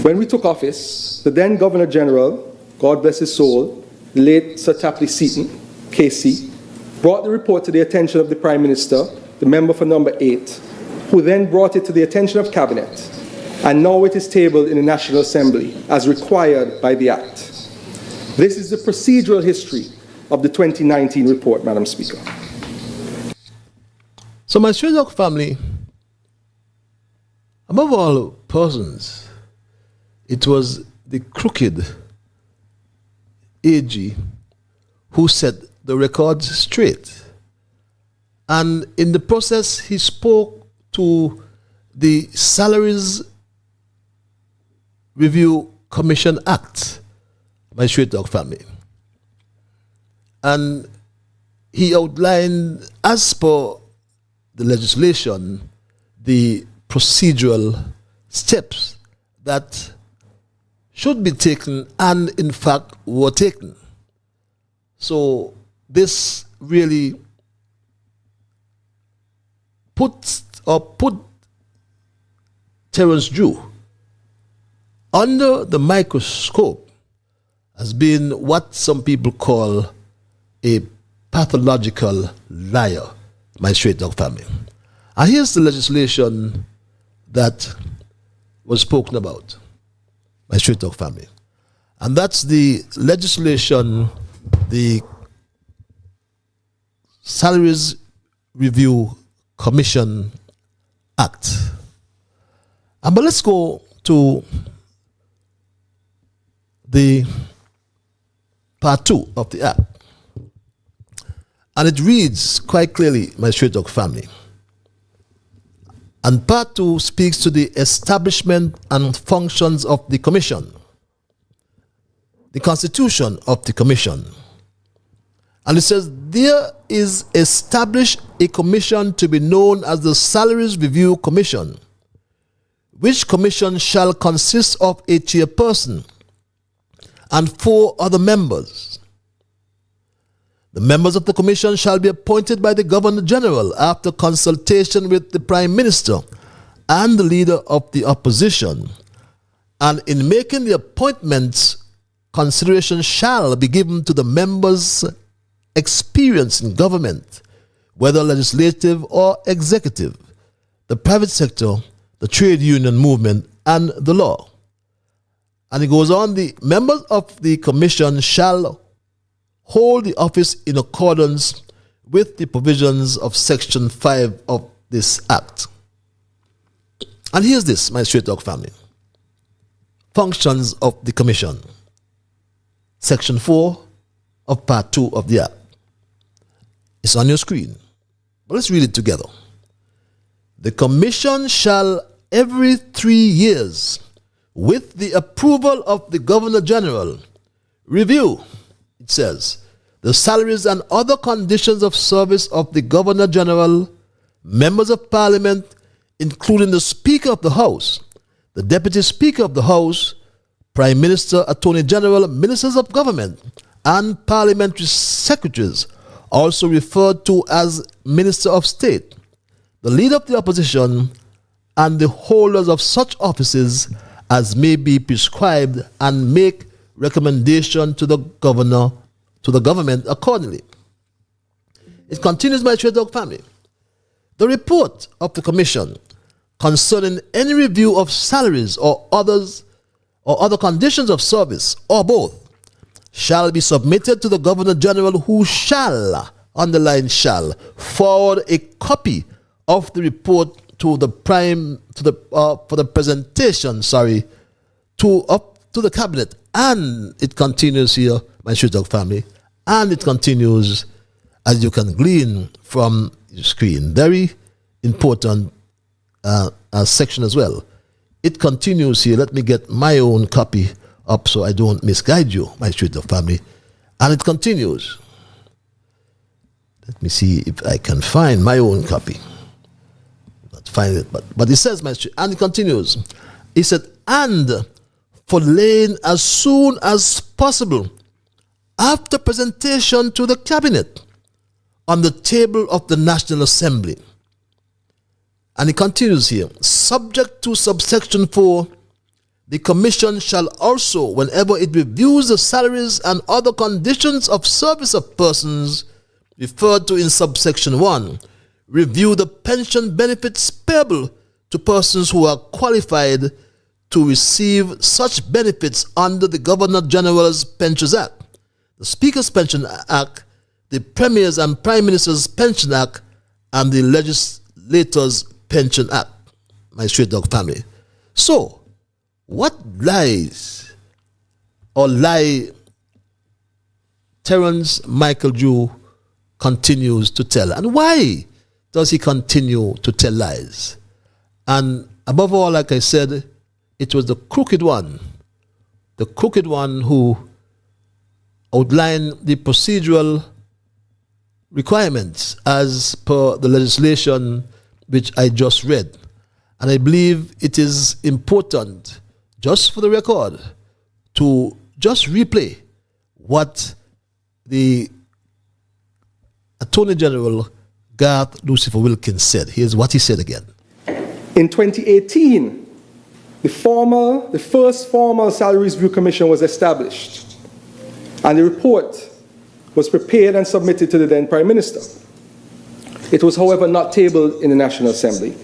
S8: When we took office, the then Governor General, God bless his soul, late Sir Tapley Seaton, KC, brought the report to the attention of the Prime Minister the member for number 8, who then brought it to the attention of Cabinet, and now it is tabled in the National Assembly as required by the Act. This is the procedural history of the 2019 report, Madam Speaker.
S2: So my Stray Dog family, above all persons, it was the crooked AG who set the record straight. And in the process, he spoke to the Salaries Review Commission Act, my Stray Dog family. And he outlined, as per the legislation, the procedural steps that should be taken and in fact were taken. So this really put Terence Drew under the microscope as being what some people call a pathological liar, my Stray Dog family. And here's the legislation that was spoken about, my Stray Dog family. And that's the legislation, the Salaries Review Commission Act. But let's go to the part 2 of the Act. And it reads quite clearly, my Stray Dog family. And part 2 speaks to the establishment and functions of the Commission, the constitution of the Commission. And it says, there is established a commission to be known as the Salaries Review Commission, which commission shall consist of a chairperson and 4 other members. The members of the commission shall be appointed by the Governor General after consultation with the Prime Minister and the Leader of the Opposition. And in making the appointments, consideration shall be given to the members' experience in government, whether legislative or executive, the private sector, the trade union movement, and the law. And it goes on, the members of the commission shall hold the office in accordance with the provisions of Section 5 of this Act. And here's this, my Stray Dog family. Functions of the Commission. Section 4 of Part 2 of the Act. It's on your screen. But let's read it together. The Commission shall every 3 years, with the approval of the Governor General, review, it says, the salaries and other conditions of service of the Governor General, members of Parliament, including the Speaker of the House, the Deputy Speaker of the House, Prime Minister, Attorney General, Ministers of Government, and Parliamentary Secretaries, also referred to as Minister of State, the Leader of the Opposition, and the holders of such offices as may be prescribed, and make recommendation to the government accordingly. It continues, my Stray Dog family. The report of the Commission concerning any review of salaries or other conditions of service, or both, shall be submitted to the Governor General, who shall, underline shall, forward a copy of the report to the for the presentation, to the Cabinet. And it continues here, my Stray Dog family, and it continues, as you can glean from the screen, very important section as well. It continues here. Let me get my own copy up so I don't misguide you, my Stray Dog family. And it continues. Let me see if I can find my own copy. Not find it, but it says, and it continues. It said, and for laying as soon as possible after presentation to the Cabinet on the table of the National Assembly. And it continues here, subject to subsection 4, the Commission shall also, whenever it reviews the salaries and other conditions of service of persons referred to in subsection 1, review the pension benefits payable to persons who are qualified to receive such benefits under the Governor General's Pensions Act, the Speaker's Pension Act, the Premier's and Prime Minister's Pension Act, and the Legislator's Pension Act, my straight dog family. So, what lies or lie Terence Michael Drew continues to tell? And why does he continue to tell lies? And above all, like I said, it was the crooked one who outlined the procedural requirements as per the legislation which I just read. And I believe it is important, just for the record, to just replay what the Attorney General Garth Lucifer Wilkins said. Here's what he said again.
S8: In 2018, the first formal Salary Review Commission was established, and the report was prepared and submitted to the then Prime Minister. It was, however, not tabled in the National Assembly,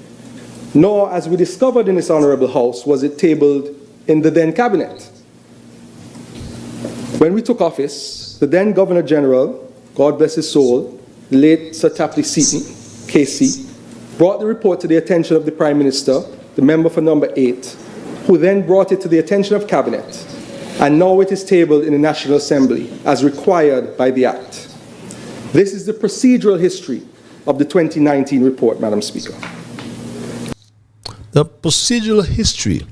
S8: nor, as we discovered in this Honourable House, was it tabled in the then Cabinet. When we took office, the then Governor General, God bless his soul, the late Sir Tapley Seaton, KC, brought the report to the attention of the Prime Minister, the member for number 8, who then brought it to the attention of Cabinet, and now it is tabled in the National Assembly as required by the Act. This is the procedural history of the 2019 report, Madam Speaker.
S2: The procedural history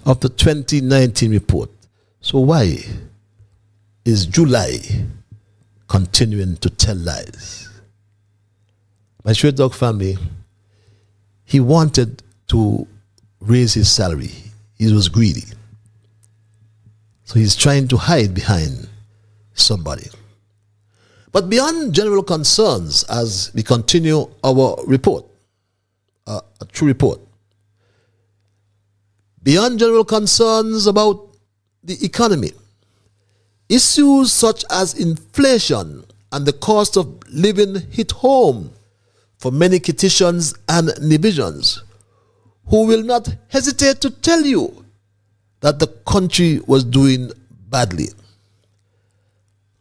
S2: of the 2019 report. So why is July continuing to tell lies? My straight dog family, he wanted to raise his salary. He was greedy. So he's trying to hide behind somebody. But beyond general concerns, as we continue our report, a true report, beyond general concerns about the economy, issues such as inflation and the cost of living hit home for many Kititians and Nevisians, who will not hesitate to tell you that the country was doing badly.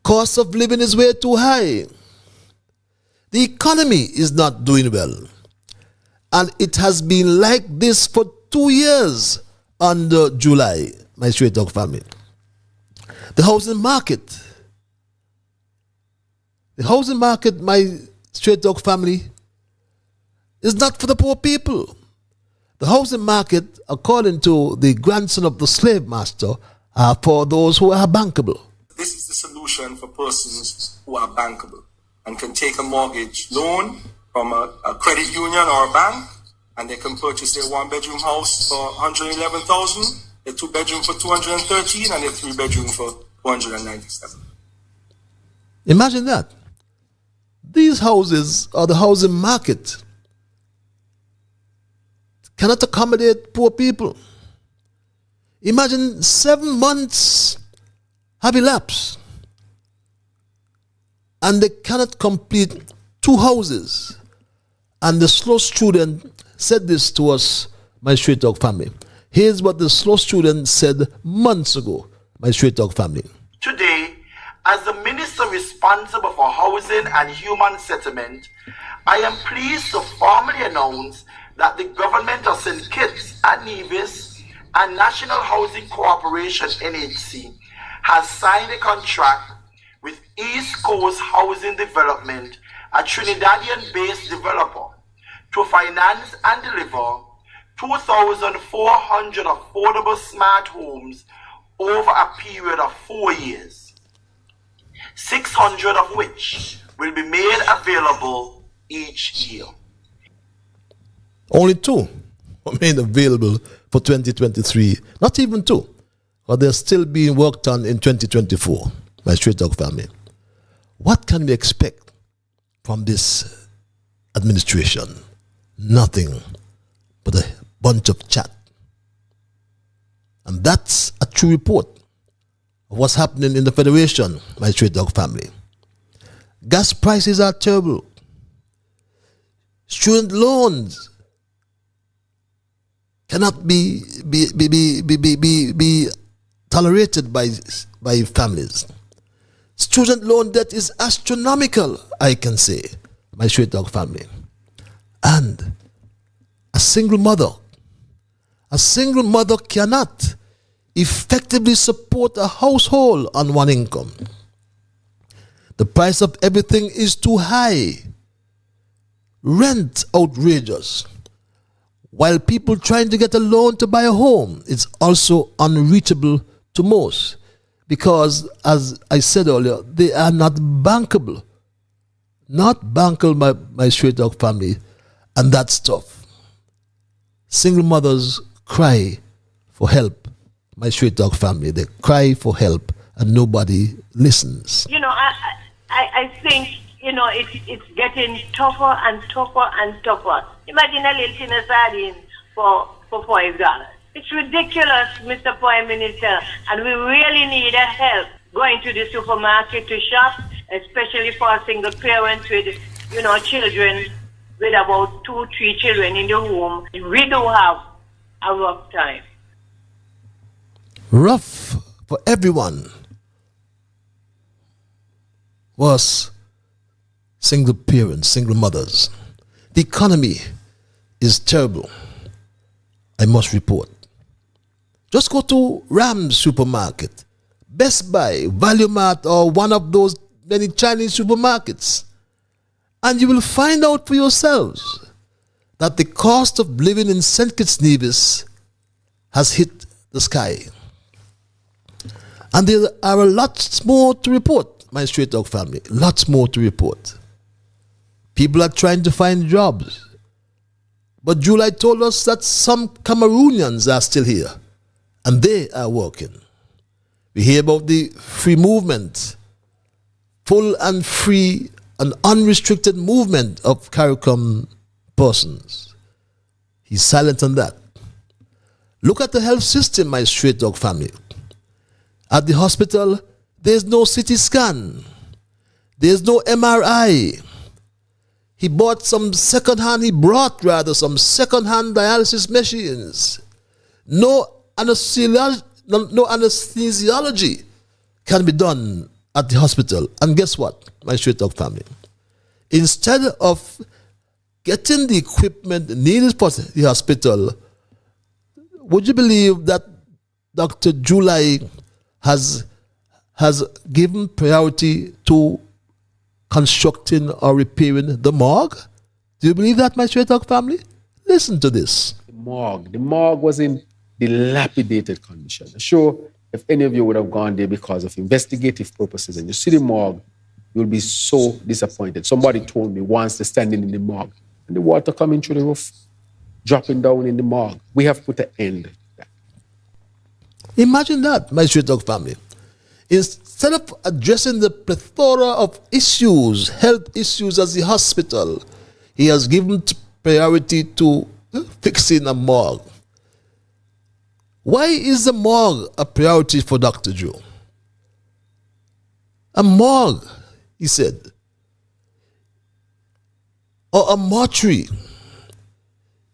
S2: Cost of living is way too high. The economy is not doing well. And it has been like this for 2 years under July, my straight dog family. The housing market, my straight dog family, is not for the poor people. The housing market, according to the grandson of the slave master, are for those who are bankable.
S9: This is the solution for persons who are bankable and can take a mortgage loan from a credit union or a bank, and they can purchase their one-bedroom house for $111,000, their two-bedroom for $213,000, and their three-bedroom for $297,000.
S2: Imagine that. These houses are the housing market. Cannot accommodate poor people. Imagine 7 months have elapsed and they cannot complete 2 houses. And the slow student said this to us, my straight dog family. Here's what the slow student said months ago, my straight dog family.
S10: Today, as the minister responsible for housing and human settlement, I am pleased to formally announce that the government of St. Kitts and Nevis and National Housing Corporation NHC has signed a contract with East Coast Housing Development, a Trinidadian-based developer, to finance and deliver 2,400 affordable smart homes over a period of 4 years, 600 of which will be made available each year.
S2: Only 2 were made available for 2023. Not even 2. But they're still being worked on in 2024, my straight dog family. What can we expect from this administration? Nothing but a bunch of chat. And that's a true report of what's happening in the Federation, my straight dog family. Gas prices are terrible. Student loans cannot be tolerated by families. Student loan debt is astronomical, I can say, my straight dog family. And a single mother cannot effectively support a household on one income. The price of everything is too high. Rent outrageous. While people trying to get a loan to buy a home, it's also unreachable to most because, as I said earlier, they are not bankable. Not bankable by my straight dog family, and that's tough. Single mothers cry for help. My straight dog family, they cry for help and nobody listens.
S11: You know, I think, you know, it's getting tougher and tougher and tougher. Imagine a little tin of sardine for $5. It's ridiculous, Mr. Prime Minister, and we really need a help going to the supermarket to shop, especially for single parents with, you know, children, with about 2-3 children in the home. We do have a rough time.
S2: Rough for everyone was single parents, single mothers. The economy is terrible, I must report. Just go to Ram's supermarket, Best Buy, Value Mart, or one of those many Chinese supermarkets, and you will find out for yourselves that the cost of living in St. Kitts Nevis has hit the sky. And there are lots more to report, my straight dog family, lots more to report. People are trying to find jobs. But July told us that some Cameroonians are still here, and they are working. We hear about the free movement, full and free and unrestricted movement of CARICOM persons. He's silent on that. Look at the health system, my straight dog family. At the hospital, there's no CT scan. There's no MRI. He brought some second-hand dialysis machines. No anesthesiology can be done at the hospital. And guess what, my straight dog family? Instead of getting the equipment needed for the hospital, would you believe that Dr. July has given priority to constructing or repairing the morgue? Do you believe that, my straight dog family? Listen to this.
S7: The morgue was in dilapidated condition. I'm sure if any of you would have gone there because of investigative purposes and you see the morgue, you'll be so disappointed. Somebody told me once they're standing in the morgue and the water coming through the roof, dropping down in the morgue. We have put an end to that.
S2: Imagine that, my straight dog family. Instead of addressing the plethora of issues, health issues at the hospital, he has given priority to fixing a morgue. Why is the morgue a priority for Dr. Joe? A morgue, he said, or a mortuary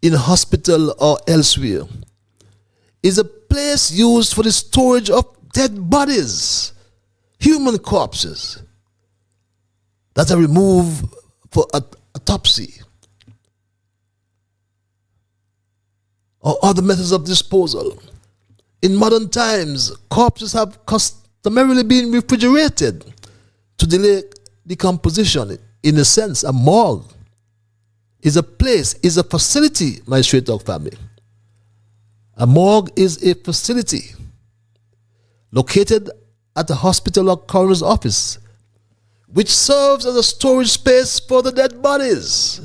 S2: in a hospital or elsewhere is a place used for the storage of dead bodies, human corpses that are removed for autopsy or other methods of disposal. In modern times, corpses have customarily been refrigerated to delay decomposition. In a sense, a morgue is a place, is a facility, my straight dog family. A morgue is a facility located at a hospital or coroner's office, which serves as a storage space for the dead bodies.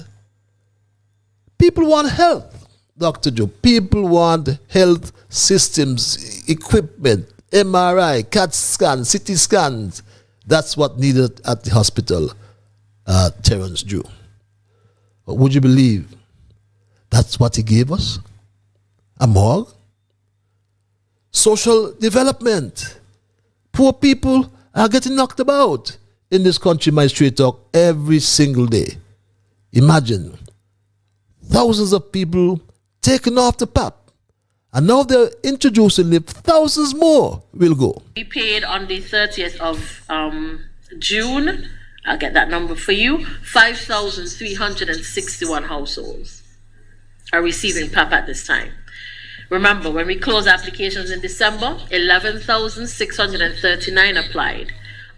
S2: People want health, Dr. Joe. People want health systems, equipment, MRI, CAT scans, CT scans. That's what needed at the hospital, Terence Drew. But would you believe that's what he gave us? A morgue? Social development. Poor people are getting knocked about in this country, my straight talk, every single day. Imagine thousands of people taken off the PAP. And now they're introducing it, thousands more will go.
S12: We paid on the 30th of June, I'll get that number for you, 5,361 households are receiving PAP at this time. Remember, when we closed applications in December, 11,639 applied.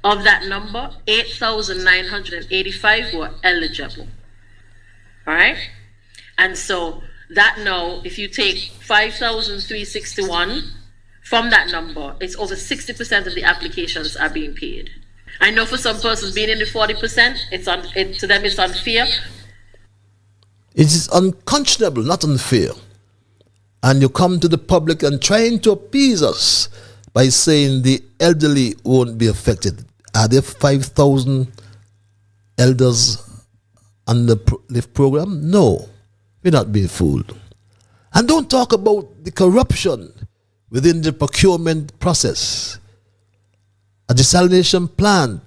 S12: Of that number, 8,985 were eligible. All right? And so that now, if you take 5,361 from that number, it's over 60% of the applications are being paid. I know for some persons being in the 40%, to them it's unfair.
S2: It is unconscionable, not unfair. And you come to the public and trying to appease us by saying the elderly won't be affected. Are there 5,000 elders on the LIFT program? No, we're not being fooled. And don't talk about the corruption within the procurement process. A desalination plant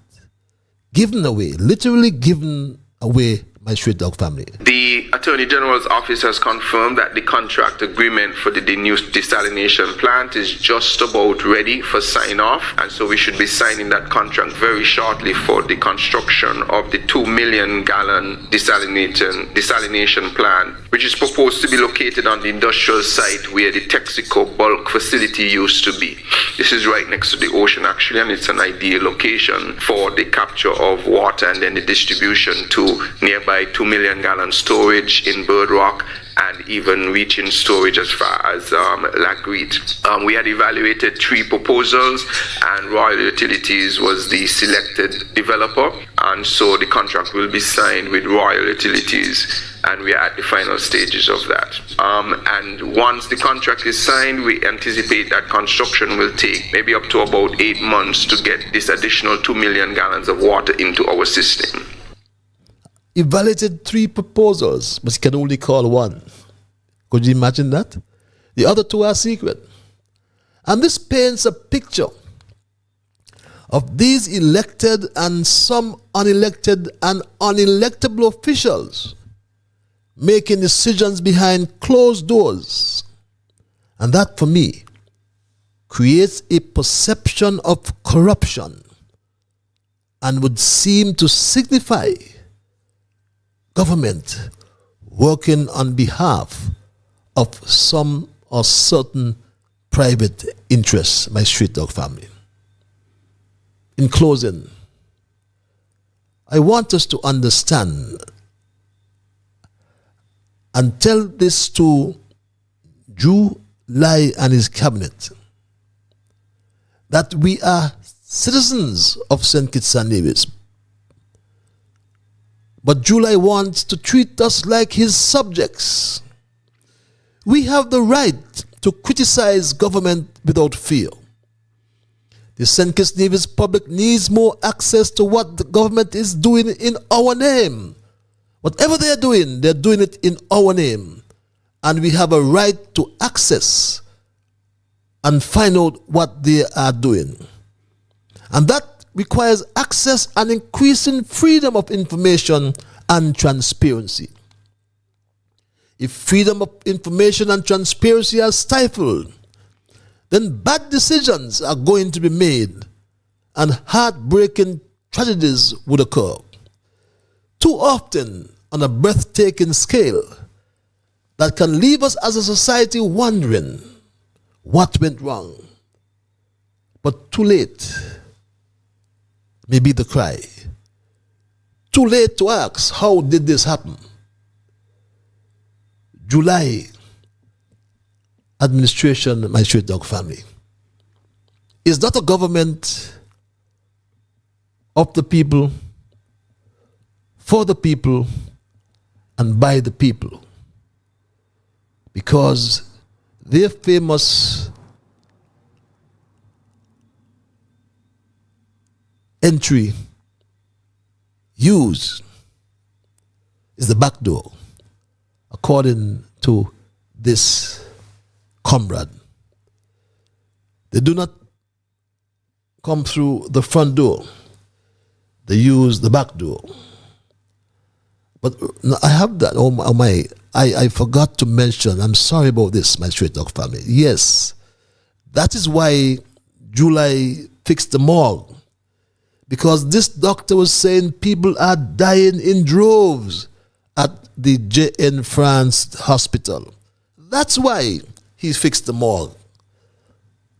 S2: given away, literally given away my street dog family.
S13: The Attorney General's office has confirmed that the contract agreement for the new desalination plant is just about ready for sign off, and so we should be signing that contract very shortly for the construction of the 2 million gallon desalination plant, which is proposed to be located on the industrial site where the Texaco bulk facility used to be. This is right next to the ocean actually, and it's an ideal location for the capture of water and then the distribution to nearby 2 million gallon storage in Bird Rock, and even reaching storage as far as Lagreed. We had evaluated 3 proposals, and Royal Utilities was the selected developer, and so the contract will be signed with Royal Utilities, and we are at the final stages of that. And once the contract is signed, we anticipate that construction will take maybe up to about 8 months to get this additional 2 million gallons of water into our system.
S2: Evaluated 3 proposals, but you can only call one. Could you imagine that? The other 2 are secret. And this paints a picture of these elected and some unelected and unelectable officials making decisions behind closed doors. And that, for me, creates a perception of corruption and would seem to signify government working on behalf of some or certain private interests, my street dog family. In closing, I want us to understand and tell this to Drew Lai and his cabinet that we are citizens of St. Kitts and Nevis. But July wants to treat us like his subjects. We have the right to criticize government without fear. The St. Kitts Nevis public needs more access to what the government is doing in our name. Whatever they're doing it in our name. And we have a right to access and find out what they are doing. And that requires access and increasing freedom of information and transparency. If freedom of information and transparency are stifled, then bad decisions are going to be made and heartbreaking tragedies would occur. Too often, on a breathtaking scale, that can leave us as a society wondering what went wrong. But too late may be the cry. Too late to ask, how did this happen? July administration, my street dog family, is not a government of the people, for the people, and by the people. Because their famous entry used is the back door, according to this comrade. They do not come through the front door. They use the back door. But I have that. Oh my! I forgot to mention. I'm sorry about this, my Straight Talk family. Yes, that is why July fixed the morgue, because this doctor was saying people are dying in droves at the JN France hospital. That's why he fixed the morgue.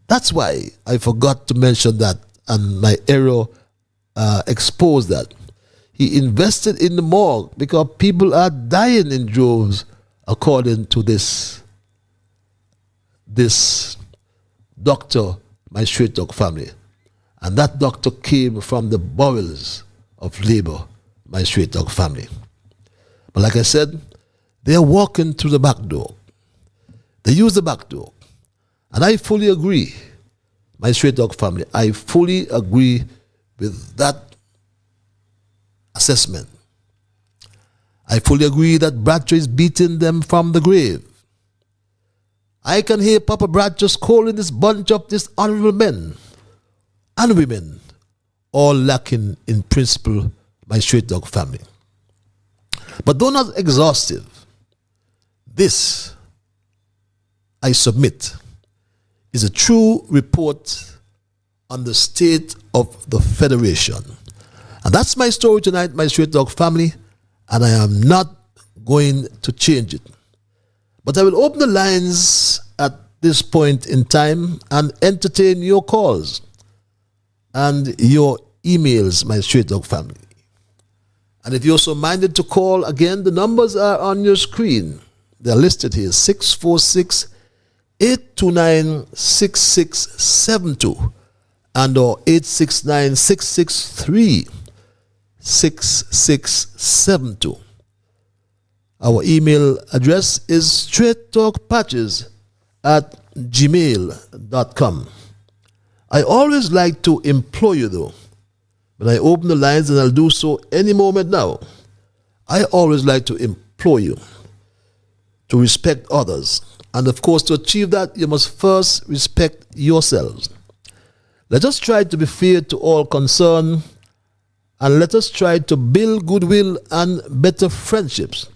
S2: That's why I forgot to mention that, and my error exposed that. He invested in the morgue because people are dying in droves, according to this doctor, my Straight Talk family. And that doctor came from the bowels of labor, my Straight Talk family. But like I said, they are walking through the back door. They use the back door. And I fully agree, my Straight Talk family, I fully agree with that assessment. I fully agree that Bradshaw is beating them from the grave. I can hear Papa Bradshaw calling this bunch of these honorable men and women, all lacking in principle, my Straight Talk family. But though not exhaustive, this, I submit, is a true report on the state of the Federation. And that's my story tonight, my Straight Talk family, and I am not going to change it. But I will open the lines at this point in time and entertain your calls and your emails, my Straight Talk family. And if you're so minded to call, again, the numbers are on your screen. They're listed here, 646-829-6672 and or 869-663-6672. Our email address is straighttalkpatches@gmail.com. I always like to implore you, though, when I open the lines, and I'll do so any moment now, I always like to implore you to respect others. And of course, to achieve that, you must first respect yourselves. Let us try to be fair to all concerned, and let us try to build goodwill and better friendships.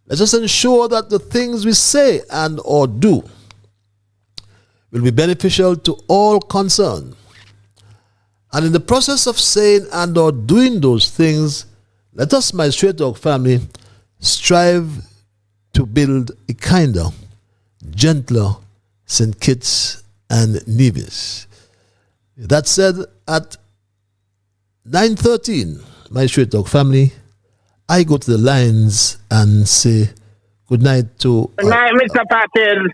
S2: Let us ensure that the things we say and or do will be beneficial to all concerned. And in the process of saying and or doing those things, let us, my Straight Talk family, strive to build a kinder, gentler St. Kitts and Nevis. That said, at 9:13, my Straight Talk family, I go to the lines and say good night to...
S14: Good night, Mr. Patil.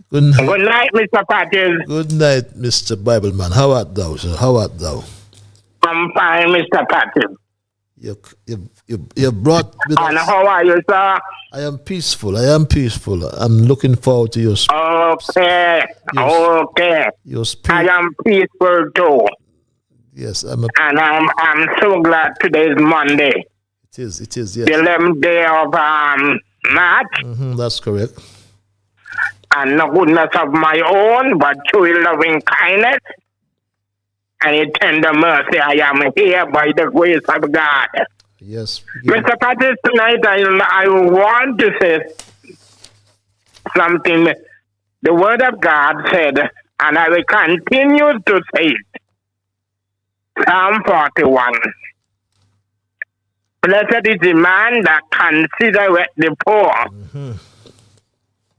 S2: Good night.
S14: Good night, Mr. Patil.
S2: Good night, Mr. Bibleman. How art thou, sir? How art thou?
S14: I'm fine, Mr. Patil.
S2: You brought...
S14: And how are you, sir?
S2: I am peaceful. I'm looking forward to your...
S14: Okay.
S2: Your spirit.
S14: I am peaceful too.
S2: Yes,
S14: and I'm so glad today is Monday.
S2: It is, yes.
S14: The 11th day of March.
S2: That's correct.
S14: And no goodness of my own, but through loving kindness and a tender mercy, I am here by the grace of God.
S2: Yes.
S14: Mr. Patrick, tonight I want to say something. The Word of God said, and I will continue to say it. Psalm 41. Blessed is the man that considereth the poor.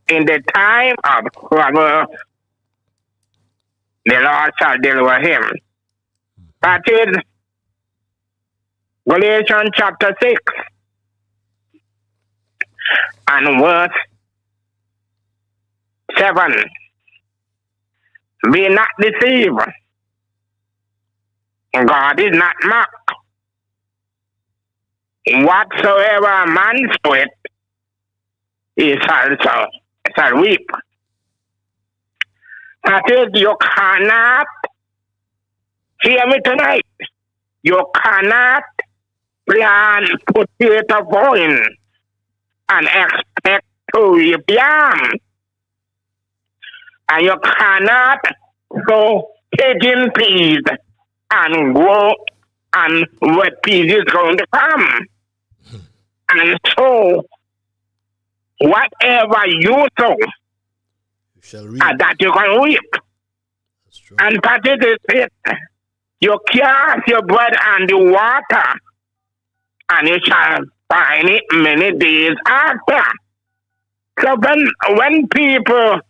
S14: In the time of trouble, the Lord shall deliver him. That is Galatians chapter 6 and verse 7. Be not deceived. God is not mocked. Whatsoever a man soweth, he shall reap. That is, you cannot, hear me tonight, you cannot plant potato vine and expect to reap yam. And you cannot sow pigeon peas and grow and what peace is going to come. And so, whatever you sow, that you can reap. And that is it. You cast your bread on the water, and you shall find it many days after. So when people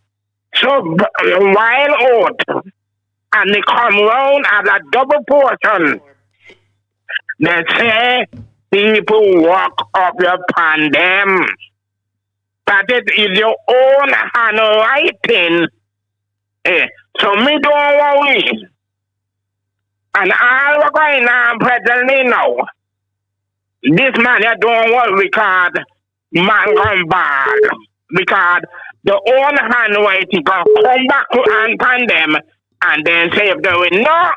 S14: sow wild oat, and they come round as a double portion, they say people walk up upon them. That it is your own handwriting. So me don't worry. And all we're going on presently now, this man here don't worry because man come bad. Because the own handwriting can come back to upon them and then say if they will not.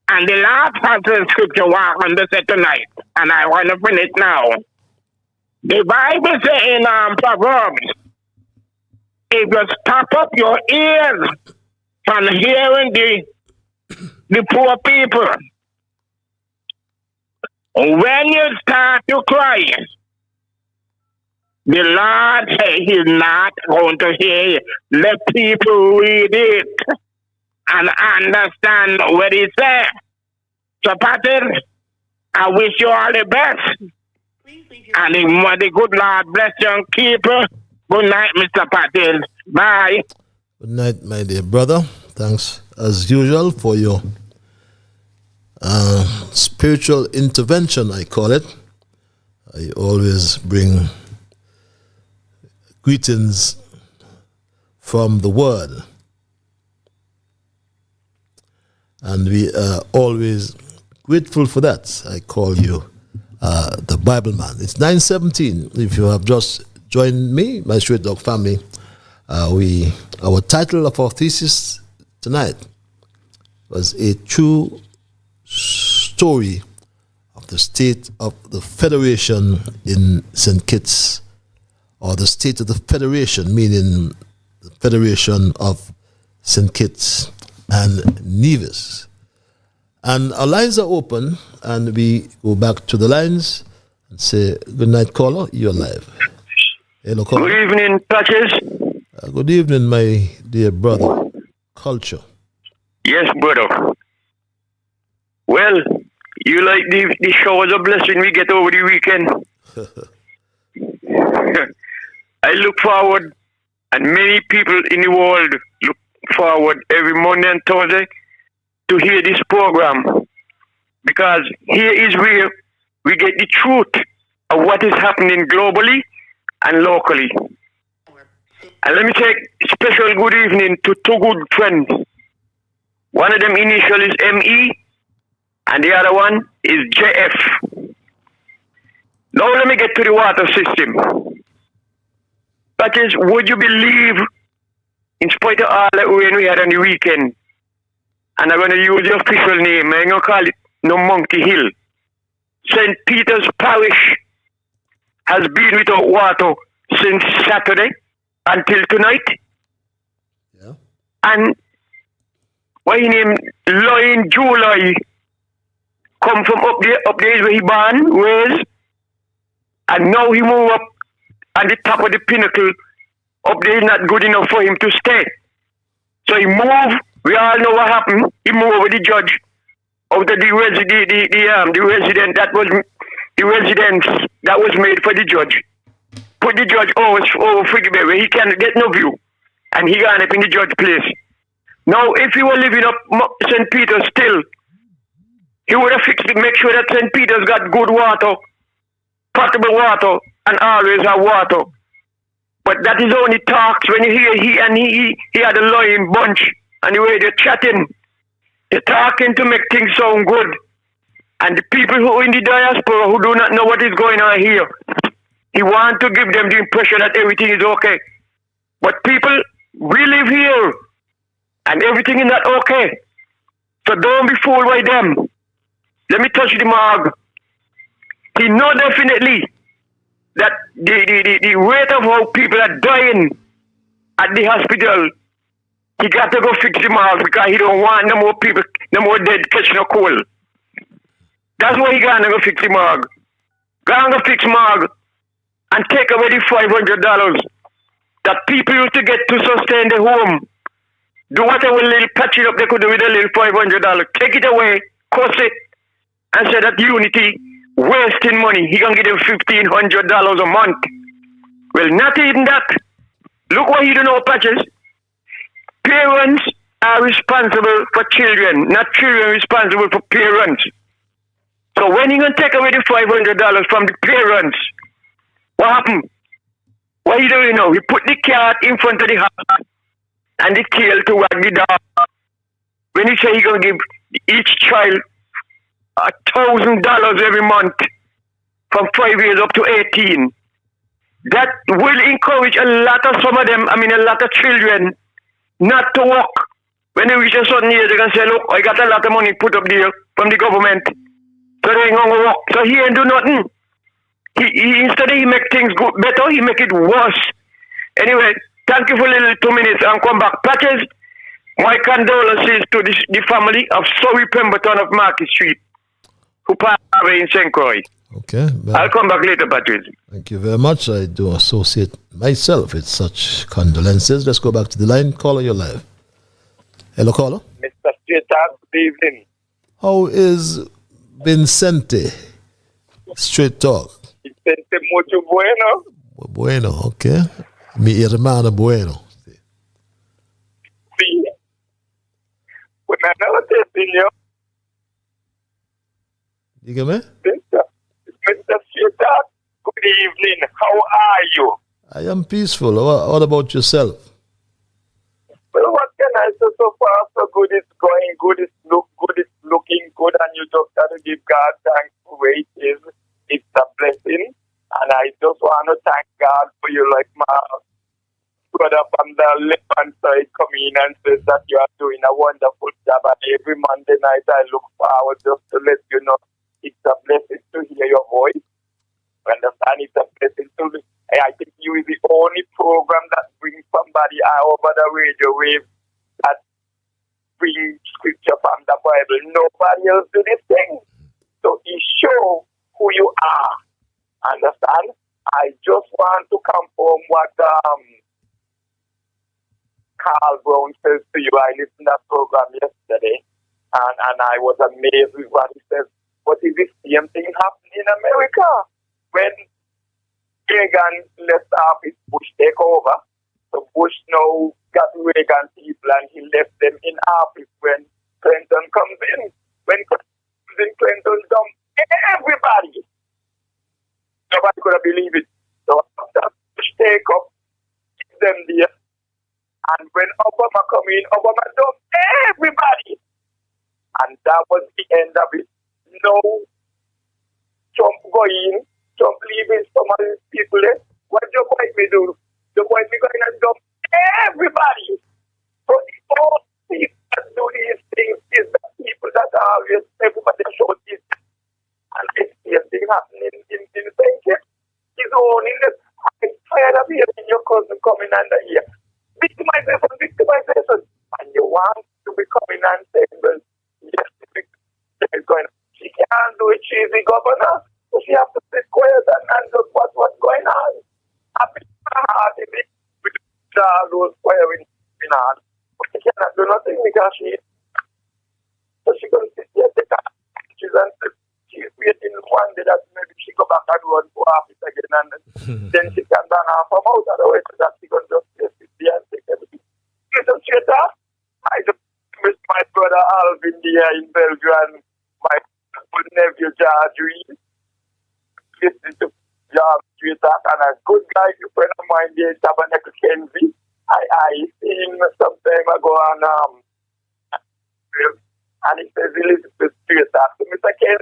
S14: And the last passage of scripture walk on this tonight, and I want to finish now. The Bible says in Proverbs, if you stop up your ears from hearing the poor people, when you start to cry, the Lord says He's not going to hear you. Let people read it and understand what He said. So, Patrick, I wish you all the best. And the good Lord bless you and keep you. Good night, Mr. Patel. Bye.
S2: Good night, my dear brother. Thanks, as usual, for your spiritual intervention, I call it. I always bring greetings from the Word. And we are always grateful for that. I call you the Bible man. It's 9:17. If you have just joined me, my Straight Dog family, our title of our thesis tonight was a true story of the state of the Federation in St. Kitts, or the state of the Federation, meaning the Federation of St. Kitts and Nevis. And our lines are open, and we go back to the lines and say, good night, caller, you're live. Hello, caller.
S15: Good evening, Patches.
S2: Good evening, my dear brother, Culture.
S15: Yes, brother. Well, you like the showers of blessing we get over the weekend. I look forward, and many people in the world look forward every Monday and Thursday to hear this program, because here is where we get the truth of what is happening globally and locally. And let me say special good evening to two good friends. One of them initial is ME, and the other one is JF. Now let me get to the water system. That is, would you believe, in spite of all that rain we had on the weekend, and I'm going to use the official name, I'm going to call it no Monkey Hill, St. Peter's Parish has been without water since Saturday until tonight.
S2: Yeah.
S15: And what he named Lion July come from up there where he born, raised, and now he move up on the top of the pinnacle. Up there is not good enough for him to stay. So he moved. We all know what happened. He moved over the judge out of the resident that was the residence that was made for the judge. Put the judge over Frigibert where he can get no view, and he got up in the judge place. Now, if he were living up St. Peter's still, he would have fixed it, make sure that St. Peter's got good water, potable water, and always have water. But that is only talks when you hear he had a lying bunch, and the way they're chatting, they're talking to make things sound good. And the people who are in the diaspora who do not know what is going on here, he wants to give them the impression that everything is okay. But people, we live here, and everything is not okay. So don't be fooled by them. Let me touch the mark. He know definitely that the rate of how people are dying at the hospital, he got to go fix the mark because he don't want no more people, no more dead catching a cold.
S14: That's why he gonna go fix the morgue. Gonna go fix morgue and take away the $500 that people used to get to sustain the home. Do whatever little patching up they could do with a little $500. Take it away, cost it, and say that Unity wasting money. He gonna give them $1,500 a month. Well, not even that. Look what he do now, patches. Parents are responsible for children, not children responsible for parents. So when you gonna take away the $500 from the parents, what happened? What you doing now? He put the cat in front of the house and the tail to wag the dog. When he say he gonna give each child $1,000 every month from 5 years up to 18, that will encourage a lot of a lot of children not to work. When they reach a certain age, they can say, look, I got a lot of money put up there from the government, so they ain't gonna work. So he ain't do nothing. He instead of he make things good better, he make it worse. Anyway, thank you for a little 2 minutes and come back. Patches, my condolences to the family of Surrey Pemberton of Market Street who passed away in St. Croix.
S2: Okay.
S14: I'll come back later, Patrice.
S2: Thank you very much. I do associate myself with such condolences. Let's go back to the line. Caller, you're live. Hello, caller.
S16: Mr. Strater, good evening.
S2: How is Vincente? Straight talk.
S16: Vicente mucho bueno.
S2: Bueno, okay. Mi hermano bueno.
S16: Sí. Buenas noches, señor.
S2: Dígame.
S16: Mr. Strater, good evening. How are you?
S2: I am peaceful. What about yourself?
S16: Well, what can I say? So far, so good. It's going good. It's looking good, and you just got to give God thanks for where it is. It's a blessing, and I just want to thank God for you, like my brother from the left-hand side coming and says that you are doing a wonderful job, and every Monday night I look forward just to let you know it's a blessing to hear your voice. Understand? It's a blessing to me. I think you is the only program that brings somebody over the radio wave that brings scripture from the Bible. Nobody else do this thing. So it shows who you are. Understand? I just want to confirm what Carl Brown says to you. I listened to that program yesterday and I was amazed with what he says. But is the same thing happening in America? When Reagan left office, Bush take over. So Bush now got Reagan people and he left them in office when Clinton comes in. When Clinton dumped everybody. Nobody could have believed it. So after Bush take up, keep them there. And when Obama come in, Obama dumped everybody. And that was the end of it. No Trump going, Trump leaving some of these people there. What Joe Biden do? Joe Biden going and dump everybody. So the all people that do these things is the people that are always everybody shows this. And I see a thing happening in St. Kitts. His own in this. I'm tired of hearing your cousin coming under here. Victimization. And you want to be coming and saying, well, yes, it's going. She can't do it. She's the governor. So she has to sit quiet and look what's going on. I feel hard in it with all those firing on. But she cannot do nothing because so she going to sit here, take her she's waiting one day that maybe she go back and run for office again and then she can run half her mouth. Otherwise, that she going to just sit there and take everything. Mr. Strater, I just miss my brother Alvin there in Belgium and my nephew George Reed. Listening to George Strater and a good guy, a friend of mine there, Tabernacle Kenzie. I seen him some time ago and he says Elizabeth Strater. So Mr. Ken,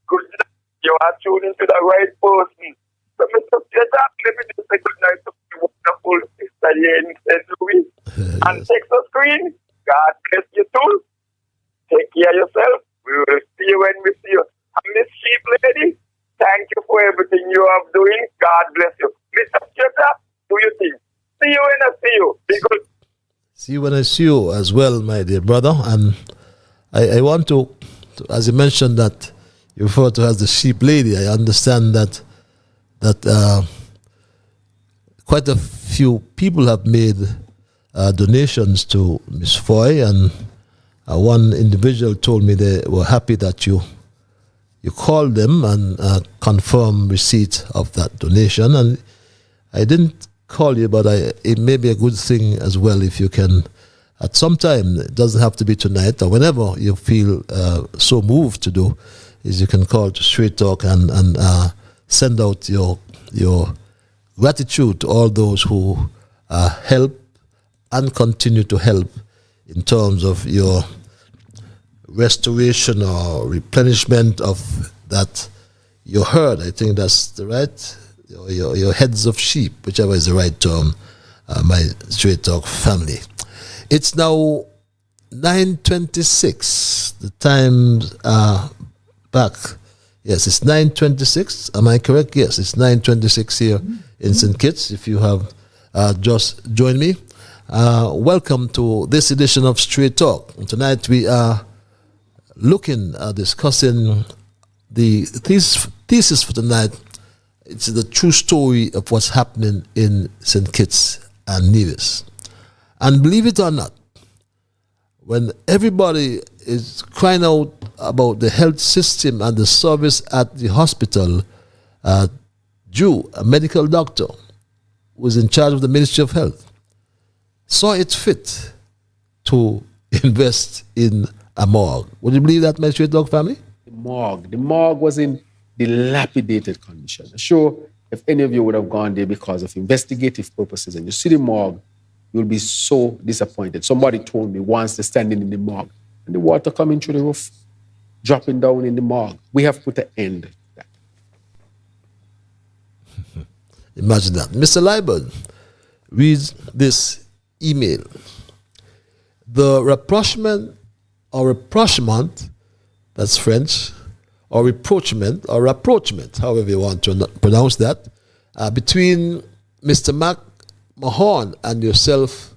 S16: good night. You are tuning to the right person. So Mr. Strater, let me just say good night to the wonderful sister here in St. Louis. And Texas Green, God bless you too. Take care of yourself. We will see you when we see you. And Miss Sheep Lady, thank you for everything you are doing. God bless you. Mr. Strater, do you think? See you when I see you. Be good.
S2: See you when I see you as well, my dear brother. And I want to, as you mentioned, that you refer to as the sheep lady. I understand that quite a few people have made donations to Miss Foy, and one individual told me they were happy that you called them and confirmed receipt of that donation. And I didn't call you, but it may be a good thing as well if you can, at some time, it doesn't have to be tonight, or whenever you feel so moved to do, is you can call to Straight Talk and send out your gratitude to all those who help and continue to help in terms of your restoration or replenishment of that your herd. I think that's the right, your heads of sheep, whichever is the right term, my Straight Talk family. It's now 9:26. The times are back. Yes, it's 9:26. Am I correct? Yes, it's 9:26 here in St. Kitts. If you have just joined me, welcome to this edition of Straight Talk. And tonight we are discussing the thesis for tonight. It's the true story of what's happening in St. Kitts and Nevis. And believe it or not, when everybody is crying out about the health system and the service at the hospital, a medical doctor who was in charge of the Ministry of Health, saw it fit to invest in a morgue. Would you believe that, my Straight Dog family?
S7: The morgue was in dilapidated condition. Sure, if any of you would have gone there because of investigative purposes and you see the morgue, you'll be so disappointed. Somebody told me once they're standing in the morgue and the water coming through the roof, dropping down in the morgue. We have put an end to that.
S2: Imagine that. Mr. Liburd reads this email. The rapprochement, that's French, or rapprochement, however you want to pronounce that, between Mr. Mahon and yourself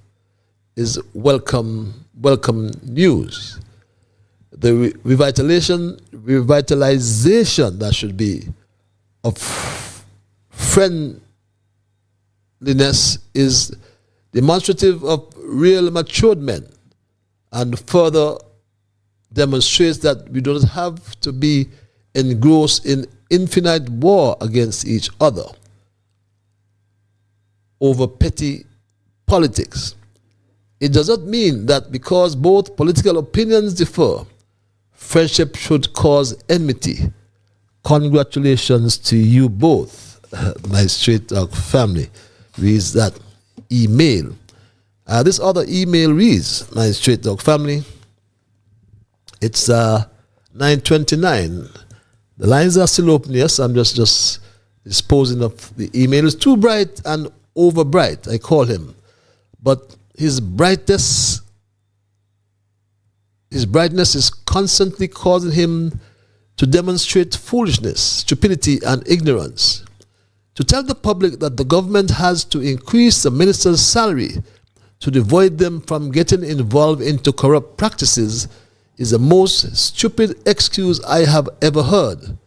S2: is welcome news. The revitalization that should be of friendliness is demonstrative of real matured men and further demonstrates that we don't have to be engrossed in infinite war against each other over petty politics. It does not mean that because both political opinions differ, friendship should cause enmity. Congratulations to you both, my Straight Talk family, reads that email. This other email reads, my Straight Talk family, it's 9:29. The lines are still open, yes, I'm just disposing of the email. It's too bright and over bright, I call him. But his brightness is constantly causing him to demonstrate foolishness, stupidity, and ignorance. To tell the public that the government has to increase the minister's salary to avoid them from getting involved into corrupt practices is the most stupid excuse I have ever heard.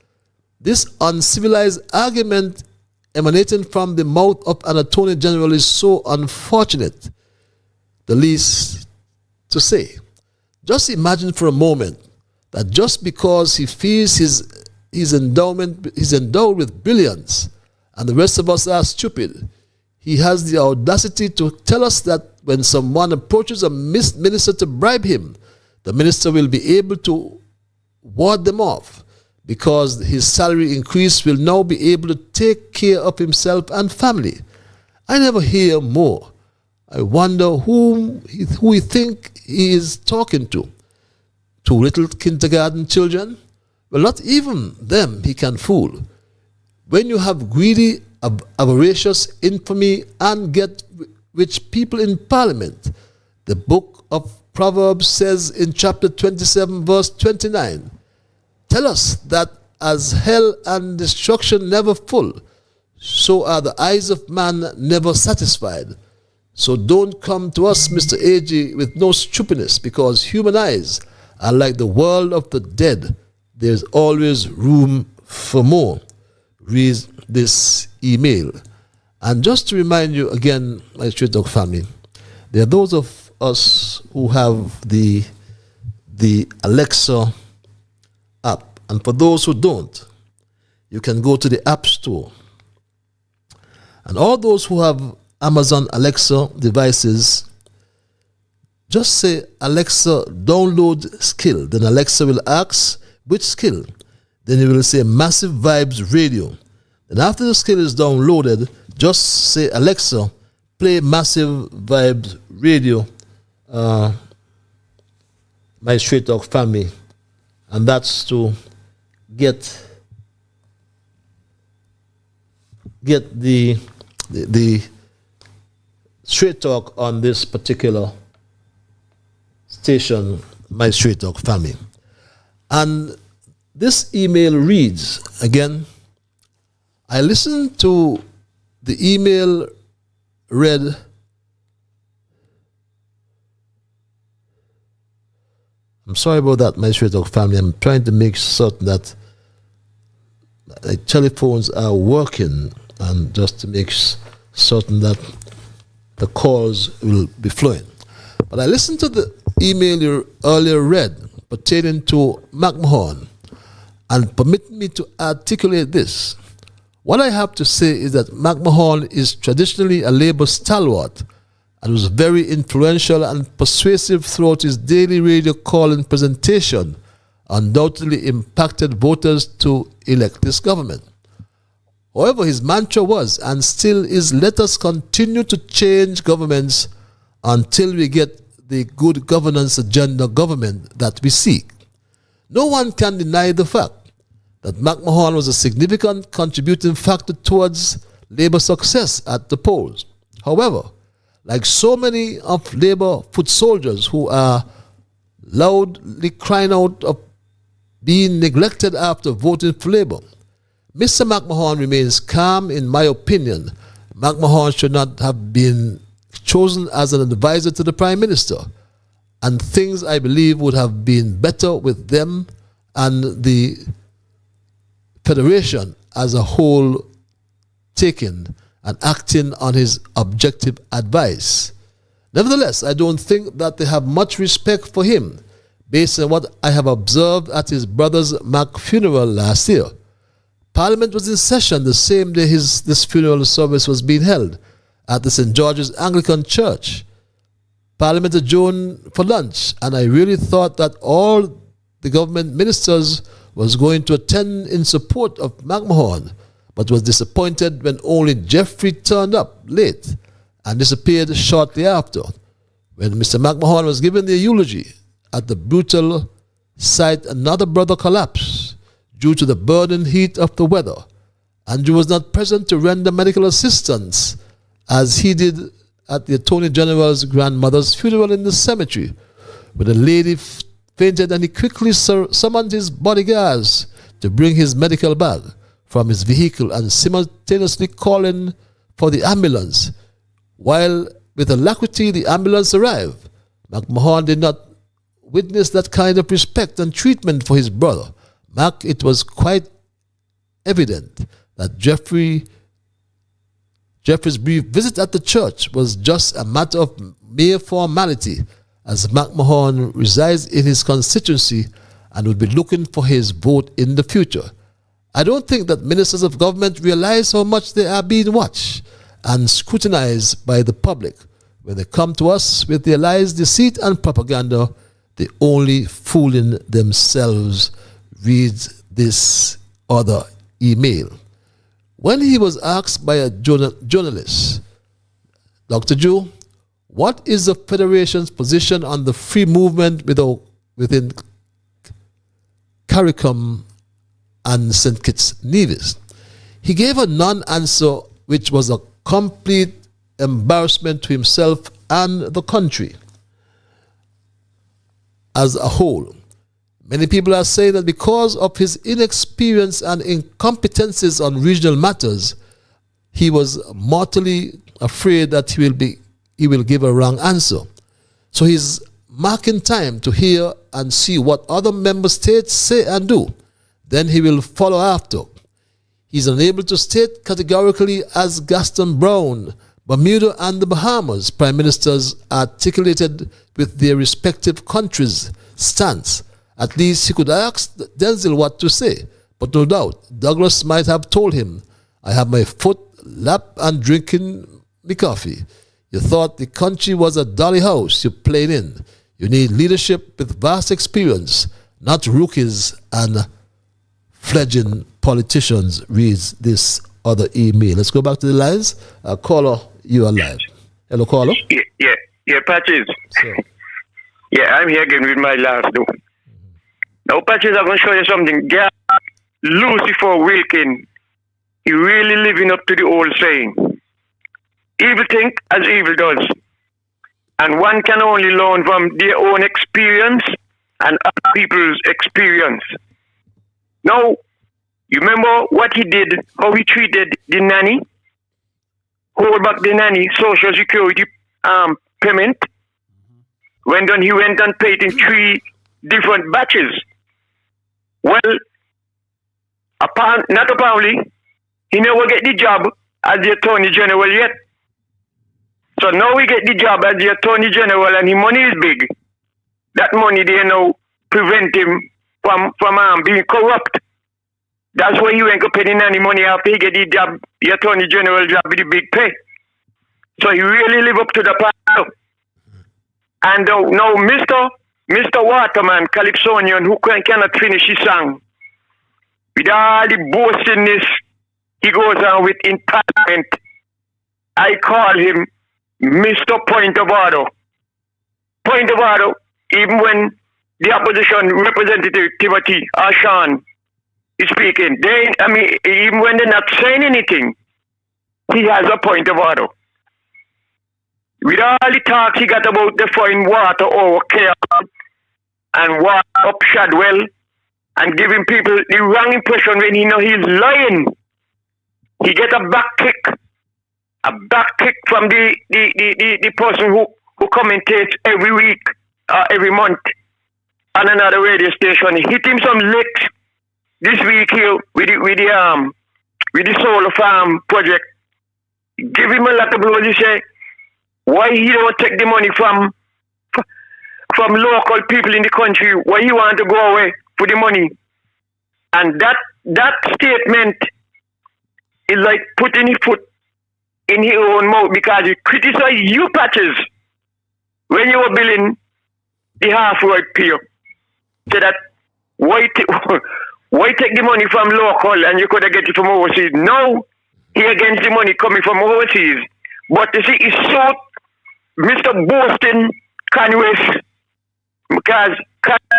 S2: This uncivilized argument emanating from the mouth of an attorney general is so unfortunate, the least to say. Just imagine for a moment that just because he feels he's endowed with brilliance and the rest of us are stupid, he has the audacity to tell us that when someone approaches a minister to bribe him, the minister will be able to ward them off because his salary increase will now be able to take care of himself and family. I never hear more. I wonder who he think he is talking to. Two little kindergarten children? Well, not even them he can fool. When you have greedy, avaricious, infamy, and get-rich people in parliament, the book of Proverbs says in chapter 27, verse 29, tell us that as hell and destruction never full, so are the eyes of man never satisfied. So don't come to us, Mr. A.G., with no stupidness, because human eyes are like the world of the dead, there's always room for more. Read this email. And just to remind you again, my Straight Talk family, there are those of us who have the Alexa app. And for those who don't, you can go to the App Store. And all those who have Amazon Alexa devices, just say, Alexa, download skill. Then Alexa will ask, which skill? Then you will say Massive Vibes Radio. Then after the skill is downloaded, just say, Alexa, play Massive Vibes Radio, my Straight Talk family. And that's to get the Straight Talk on this particular station, my Straight Talk family. And this email reads, again, I listened to the email read I'm sorry about that, my Straight Talk family. I'm trying to make certain that the telephones are working, and just to make certain that the calls will be flowing. But I listened to the email you earlier read pertaining to McMahon, and permit me to articulate this. What I have to say is that McMahon is traditionally a Labour stalwart and was very influential and persuasive throughout his daily radio call and presentation, undoubtedly impacted voters to elect this government. However, his mantra was and still is, let us continue to change governments until we get the good governance agenda government that we seek. No one can deny the fact that McMahon was a significant contributing factor towards Labour success at the polls. However, like so many of Labour foot soldiers who are loudly crying out of being neglected after voting for Labour, Mr. McMahon remains calm. In my opinion, McMahon should not have been chosen as an advisor to the Prime Minister, and things I believe would have been better with them and the Federation as a whole taking and acting on his objective advice. Nevertheless, I don't think that they have much respect for him based on what I have observed at his brother's Mac funeral last year. Parliament was in session the same day this funeral service was being held at the St. George's Anglican Church. Parliament adjourned for lunch, and I really thought that all the government ministers was going to attend in support of McMahon, but was disappointed when only Jeffrey turned up late and disappeared shortly after. When Mr. McMahon was given the eulogy at the brutal site, another brother collapsed due to the burning heat of the weather. Andrew was not present to render medical assistance as he did at the Attorney General's grandmother's funeral in the cemetery, where the lady fainted, and he quickly summoned his bodyguards to bring his medical bag from his vehicle and simultaneously calling for the ambulance. While with alacrity the ambulance arrived, McMahon did not witness that kind of respect and treatment for his brother. It was quite evident that Jeffrey's brief visit at the church was just a matter of mere formality, as McMahon resides in his constituency and would be looking for his vote in the future. I don't think that ministers of government realize how much they are being watched and scrutinized by the public. When they come to us with their lies, deceit, and propaganda, they only fooling themselves. Read this other email. When he was asked by a journalist, Dr. Joe, what is the Federation's position on the free movement within CARICOM and St. Kitts Nevis? He gave a non-answer, which was a complete embarrassment to himself and the country as a whole. Many people are saying that because of his inexperience and incompetences on regional matters, he was mortally afraid that he will give a wrong answer. So he's marking time to hear and see what other member states say and do. then he will follow after. He is unable to state categorically as Gaston Brown, Bermuda and the Bahamas prime ministers articulated with their respective countries' stance. At least he could ask Denzel what to say. But no doubt, Douglas might have told him, I have my foot lap and drinking me coffee. You thought the country was a dolly house you played in. You need leadership with vast experience, not rookies and fledgling politicians, reads this other email. Let's go back to the lines. Caller, you are live. Hello, caller.
S15: Yeah, Patches. Yeah, I'm here again with my last though. Now, Patches, I'm going to show you something. Lucifer Wilkin, he really living up to the old saying. Evil think as evil does. And one can only learn from their own experience and other people's experience. Now, you remember what he did, how he treated the nanny? Hold back the nanny social security payment. When done, he went and paid in 3 different batches. Well, not apparently, he never get the job as the Attorney General yet. So now we get the job as the Attorney General and his money is big. That money they now prevent him from being corrupt. That's why he went to pay the nanny money after he get the job, the Attorney General job with the big pay. So he really live up to the part. And now Mr. Waterman, Calypsonian, who cannot finish his song, with all the boastingness he goes on with in Parliament, I call him Mr. Point of Order. Point of order, even when the opposition representative Timothy Ashan is speaking, even when they're not saying anything, he has a point of order. With all the talks he got about the fine water over care and water up Shadwell and giving people the wrong impression when he know he's lying, he get a back kick from the person who commentates every week, every month on another radio station. He hit him some licks this week here with the solar farm project. Give him a lot of blows. He say, why he don't take the money from local people in the country? Why he want to go away for the money? And that statement is like putting his foot in his own mouth, because he criticize you, Patches, when you were billing the half-word pier. So that why take the money from local and you could have get it from overseas? No, he against the money coming from overseas. But you see, it's so Mr. Boston Conway, because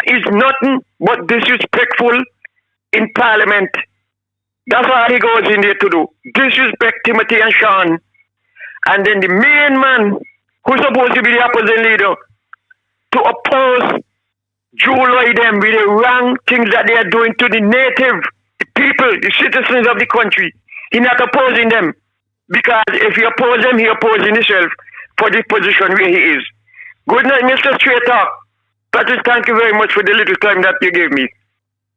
S15: is nothing but disrespectful in Parliament. That's all he goes in there to do. Disrespect Timothy and Sean. And then the main man who's supposed to be the opposition leader to oppose Julie them with the wrong things that they are doing to the native people, the citizens of the country. He's not opposing them. Because if he opposes them, he opposes himself for the position where he is. Good night, Mr. Straight Talk. Patrick, thank you very much for the little time that you gave me.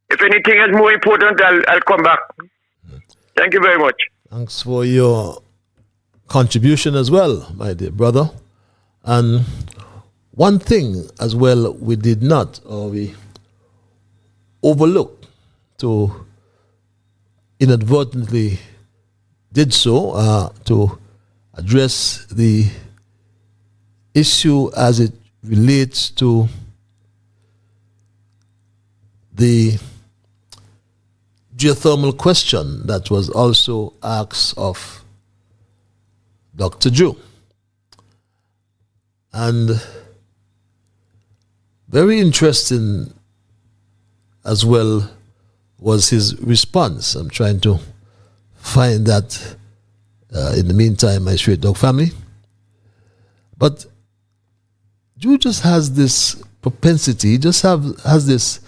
S15: If anything is more important, I'll come back. Thank you very much.
S2: Thanks for your contribution as well, my dear brother. And one thing as well we did not, or we overlooked to inadvertently did so to address the issue as it relates to the geothermal question that was also asked of Dr. Joe. And very interesting as well was his response. I'm trying to find that in the meantime, my Straight Dog family. But Joe just has this propensity, he just has this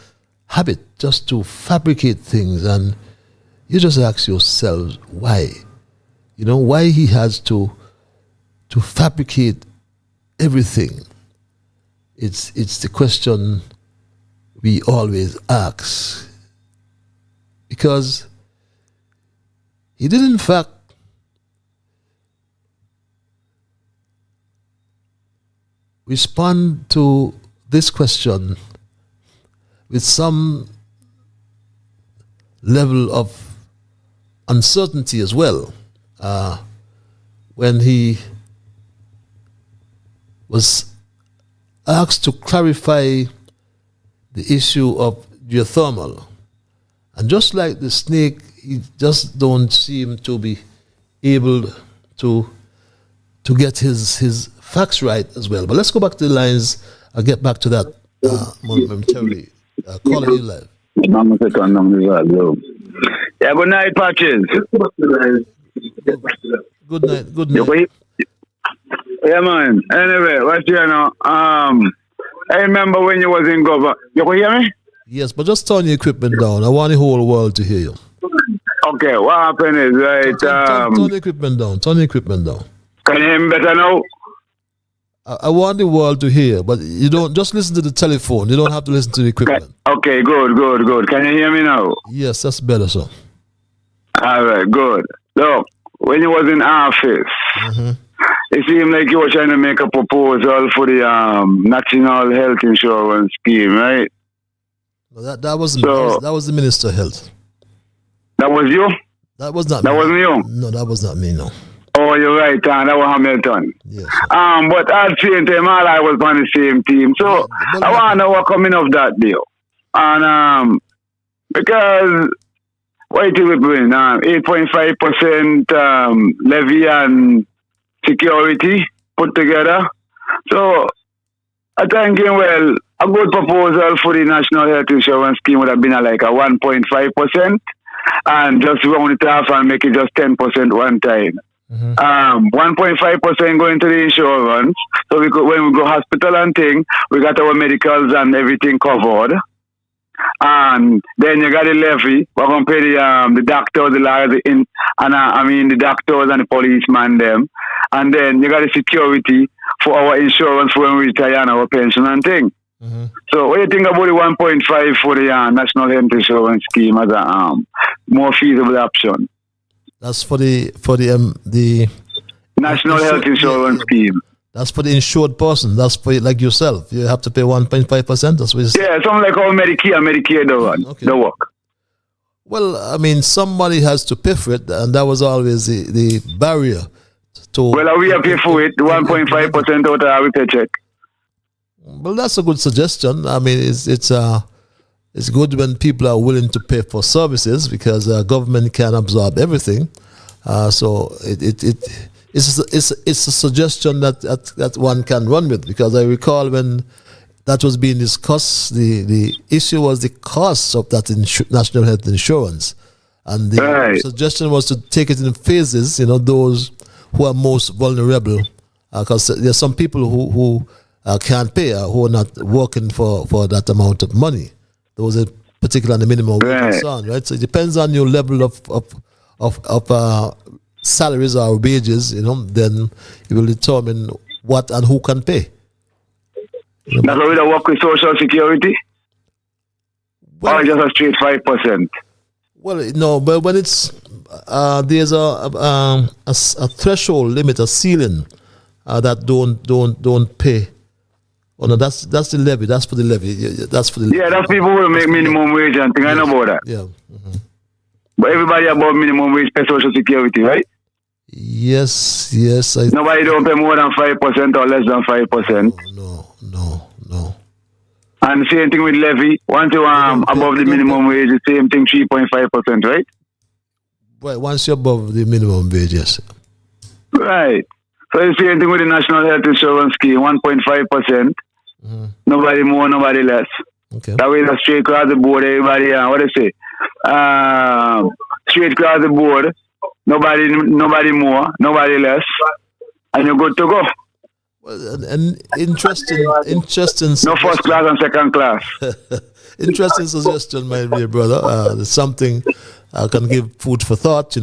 S2: habit just to fabricate things, and you just ask yourselves why. You know, why he has to fabricate everything. It's the question we always ask. because he did in fact respond to this question with some level of uncertainty as well, when he was asked to clarify the issue of geothermal. And just like the snake, he just don't seem to be able to get his facts right as well. But let's go back to the lines. I'll get back to that momentarily. Caller, you live.
S15: Yeah, good night, Patches.
S2: Good night. Good night.
S15: Yeah, man. Anyway, what's your now? I remember when you was in government. You can hear me?
S2: Yes, but just turn your equipment down. I want the whole world to hear you.
S15: Okay, what happened is, right...
S2: Turn the equipment down. Turn the equipment down.
S15: Can you hear me better now?
S2: I want the world to hear, but you don't just listen to the telephone. You don't have to listen to the equipment.
S15: Okay, good. Can you hear me now?
S2: Yes, that's better, sir.
S15: All right, good. Look, when you was in office, it seemed like you were trying to make a proposal for the National Health Insurance Scheme, right?
S2: Well, that was the Minister of Health.
S15: That was you?
S2: That was not
S15: me. That wasn't you?
S2: No, that was not me, no.
S15: Oh, you're right, that was Hamilton.
S2: Yes.
S15: But at the same time, all I was on the same team. So I want to know what coming of that deal. And because what it is doing, 8.5% levy and security put together. So I'm thinking, well, a good proposal for the National Health Insurance Scheme would have been like a 1.5%, and just round it off and make it just 10% one time. 1.5% going to the insurance. So when we go hospital and thing, we got our medicals and everything covered. And then you got the levy. We're going to pay the doctors, the lawyers, the doctors and the policemen them. And then you got the security for our insurance when we retire and our pension and thing. So what do you think about the 1.5 for the National Health Insurance Scheme as a more feasible option?
S2: That's for the
S15: National Health Insurance Scheme.
S2: That's for the insured person. That's for like yourself. You have to pay 1.5%. That's what.
S15: Yeah, something like our Medicare don't work.
S2: Well, I mean, somebody has to pay for it, and that was always the barrier to.
S15: Well, we have to pay for it. 1.5% out of our paycheck.
S2: Well, that's a good suggestion. I mean, it's good when people are willing to pay for services, because government can absorb everything. So it's a suggestion that one can run with, because I recall when that was being discussed, the issue was the cost of that national health insurance, and the suggestion was to take it in phases. Those who are most vulnerable, because there's some people who can't pay, who are not working for that amount of money. Those are particularly the minimum wage and so on, right? So it depends on your level of salaries or wages, then it will determine what and who can pay.
S15: That's why we don't work with Social Security? Or just a straight 5%?
S2: Well, no, but when it's there's a threshold limit, a ceiling that don't pay. Oh no, that's the levy. That's for the levy. That's for the.
S15: Yeah, that's people who make minimum wage and things. I know about that.
S2: Yeah.
S15: But everybody above minimum wage pay Social Security, right?
S2: Yes.
S15: Nobody don't pay more than 5% or less than 5%.
S2: No.
S15: And same thing with levy. Once you above the minimum wage, the same thing, 3.5%, right?
S2: Right. Once you're above the minimum wage, yes.
S15: Right. So the same thing with the National Health Insurance Scheme, 1.5%. Nobody more, nobody less.
S2: Okay.
S15: That way, that's straight across the board. Everybody, what they say? Straight across the board. Nobody more, nobody less, and you're good to go.
S2: Well, an interesting.
S15: No first class and second class.
S2: Interesting suggestion, my dear brother. It's something can give food for thought,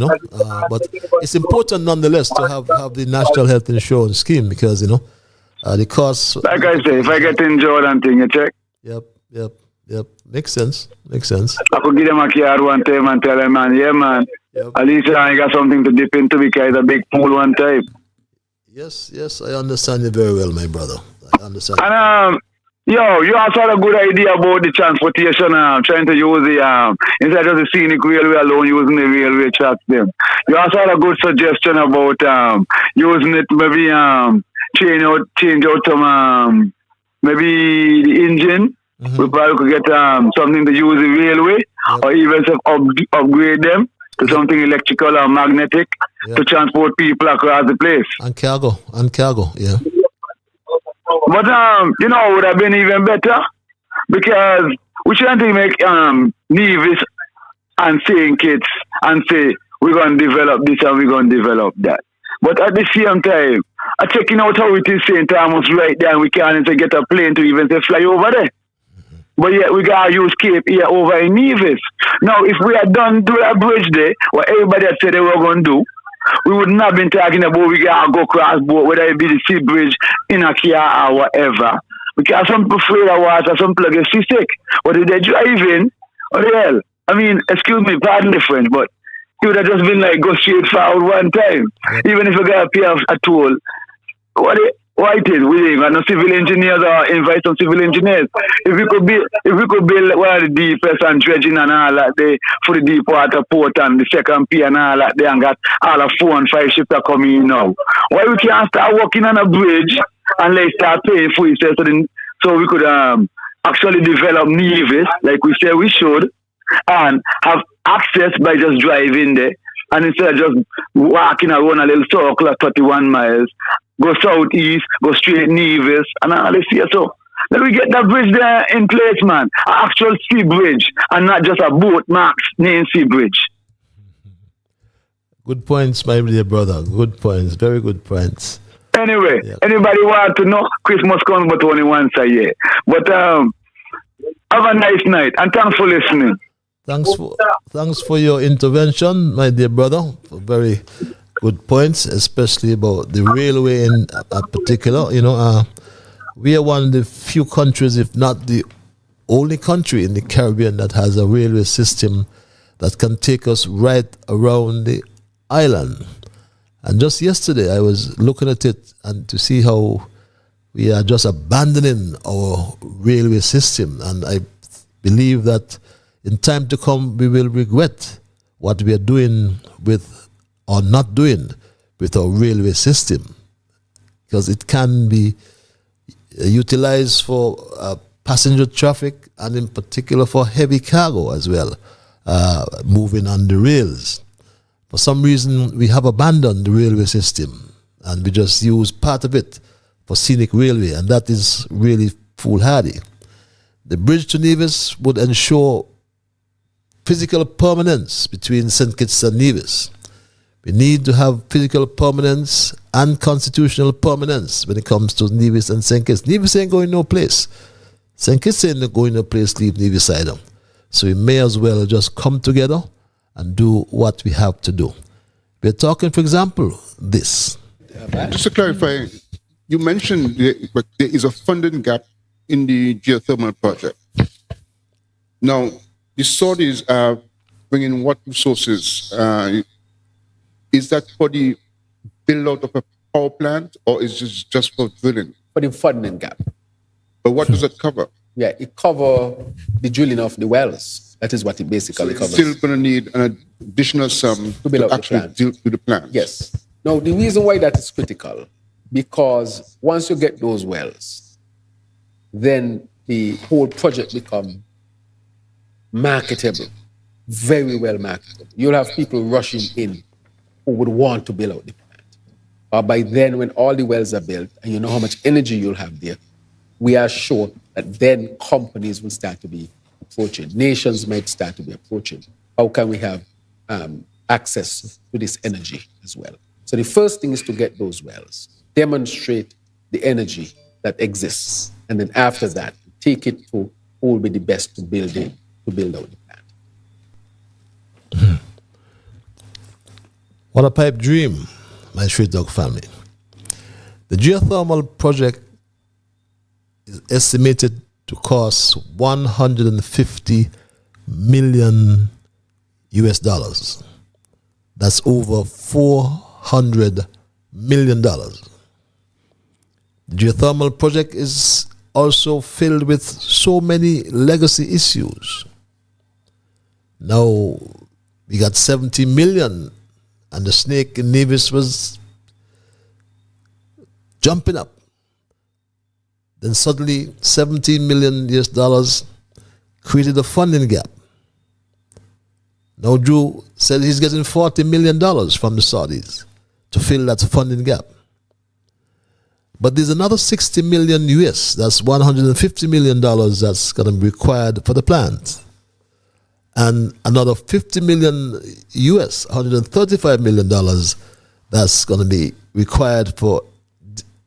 S2: but it's important nonetheless to have the National Health Insurance Scheme, because the costs.
S15: Like I say, if I get injured and thing, you check.
S2: Yep. Yep, makes sense. Makes sense.
S17: I could give them a card one time and tell them, man, yeah, man.
S2: Yep.
S17: At least I got something to dip into because it's a big pool one time.
S2: Yes, I understand you very well, my brother. I understand.
S17: And you also had a good idea about the transportation. Trying to use the instead of the scenic railway alone, using the railway tracks. Them. You also had a good suggestion about using it maybe change out some maybe the engine. Mm-hmm. We probably could get something to use the railway, or even upgrade them to something electrical or magnetic to transport people across the place.
S2: And cargo, yeah.
S17: But it would have been even better because we trying to make Nevis and St. Kitts and say we're going to develop this and we're going to develop that. But at the same time, checking out how it is St. Thomas right there, and we can't even get a plane to even say fly over there. But yet we got to use Cape here over in Nevis. Now, if we had done do that bridge there, what everybody had said they were going to do, we would not have been talking about we got to go cross boat, whether it be the sea bridge in a car or whatever. Because some people afraid of water, some people get seasick. But if they drive in, what the hell? I mean, excuse me, pardon the French, but it would have just been like go straight forward one time. Even if we got to pay a toll. Why it is? We ain't got no civil engineers or invite some civil engineers. If we could build one of the deepest and dredging and all that there for the deep water port and the second pier and all that there and got all the 4 and 5 ships are coming in now. Why we can't start working on a bridge and let's start paying for it so we could actually develop Nevis like we said we should and have access by just driving there and instead of just walking around a little circle of 31 miles. Go southeast, go straight Nevis, and all this here. So let me get that bridge there in place, man. An actual sea bridge, and not just a boat marks name sea bridge.
S2: Good points, my dear brother. Good points. Very good points.
S17: Anyway, anybody want to know? Christmas comes but only once a year. But have a nice night, and thanks for listening.
S2: Thanks for your intervention, my dear brother. Very good points, especially about the railway in particular. We are one of the few countries, if not the only country in the Caribbean that has a railway system that can take us right around the island. And just yesterday, I was looking at it and to see how we are just abandoning our railway system. And I believe that in time to come, we will regret what we are doing with or not doing with our railway system, because it can be utilized for passenger traffic and in particular for heavy cargo as well, moving on the rails. For some reason, we have abandoned the railway system and we just use part of it for scenic railway, and that is really foolhardy. The bridge to Nevis would ensure physical permanence between St. Kitts and Nevis. We need to have physical permanence and constitutional permanence when it comes to Nevis and St. Kitts. Nevis ain't going no place. St. Kitts ain't going no place, leave Nevis either. So we may as well just come together and do what we have to do. We're talking, for example, this.
S6: Just to clarify, you mentioned there is a funding gap in the geothermal project. Now, the Saudis are bringing what resources? Is that for the build out of a power plant, or is this just for drilling?
S7: For the funding gap.
S6: But what does it cover?
S7: Yeah, it covers the drilling of the wells. That is what it basically covers.
S6: Still going to need an additional sum
S7: to build
S6: up actually do the plant.
S7: Yes. Now, the reason why that is critical, because once you get those wells, then the whole project becomes marketable, very well marketable. You'll have people rushing in who would want to build out the plant. But by then, when all the wells are built, and you know how much energy you'll have there, we are sure that then companies will start to be approaching. Nations might start to be approaching. How can we have access to this energy as well? So the first thing is to get those wells, demonstrate the energy that exists, and then after that, take it to who will be the best to build out the plant.
S2: What a pipe dream, my Street Dog family. The geothermal project is estimated to cost $150 million US. That's over $400 million. The geothermal project is also filled with so many legacy issues. Now we got 70 million, and the snake in Nevis was jumping up. Then suddenly $17 million US created a funding gap. Now Drew said he's getting $40 million from the Saudis to fill that funding gap. But there's another 60 million US, that's $150 million that's going to be required for the plant. And another 50 million US, $135 million, that's going to be required for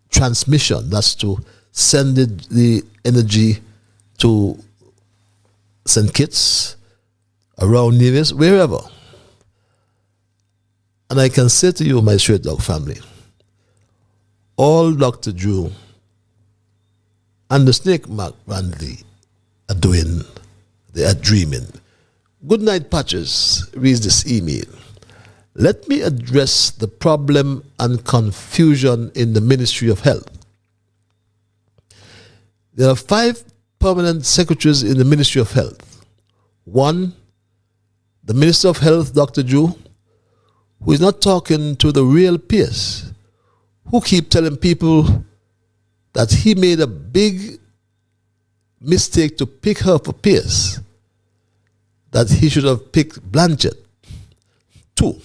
S2: transmission. That's to send the energy to St. Kitts, around Nevis, wherever. And I can say to you, my Straight Dog family, all Dr. Drew and the Snake Mark Randy are doing, they are dreaming. Good night, Patches reads this email. Let me address the problem and confusion in the Ministry of Health. There are 5 permanent secretaries in the Ministry of Health. 1, the Minister of Health, Dr. Drew, who is not talking to the real Pierce, who keep telling people that he made a big mistake to pick her for Pierce, that he should have picked Blanchett. 2,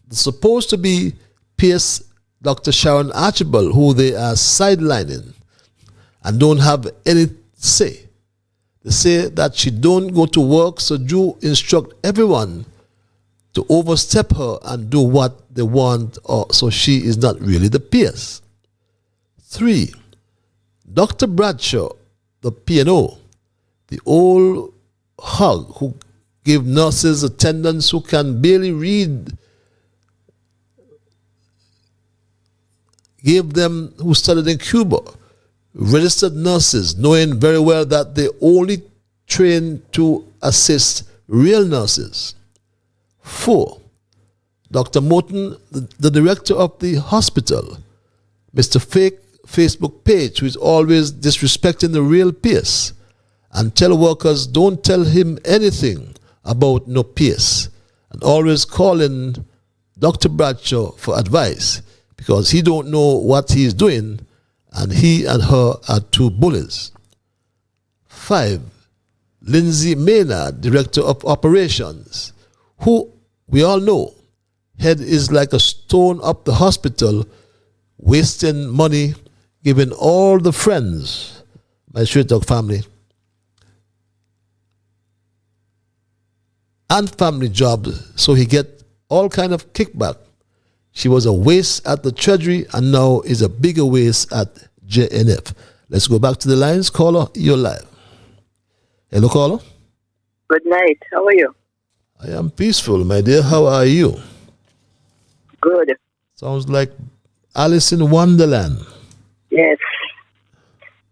S2: it's supposed to be Pierce, Dr. Sharon Archibald, who they are sidelining and don't have any say. They say that she don't go to work, so Drew instruct everyone to overstep her and do what they want, or so she is not really the Pierce. 3, Dr. Bradshaw, the P&O, the old hog who give nurses attendants who can barely read, gave them who studied in Cuba, registered nurses, knowing very well that they only train to assist real nurses. 4, Dr. Morton, the director of the hospital, Mr. Fake Facebook page, who is always disrespecting the real Pierce, and tell workers don't tell him anything about no Pierce, and always calling Dr. Bradshaw for advice because he don't know what he is doing, and he and her are 2 bullies. 5, Lindsay Maynard, director of operations, who we all know head is like a stone up the hospital, wasting money, giving all the friends, my Straight Dog family, and family jobs, so he get all kind of kickback. She was a waste at the Treasury and now is a bigger waste at JNF. Let's go back to the lines. Caller, you're live. Hello, caller.
S18: Good night. How are you?
S2: I am peaceful, my dear. How are you?
S18: Good.
S2: Sounds like Alice in Wonderland.
S18: Yes.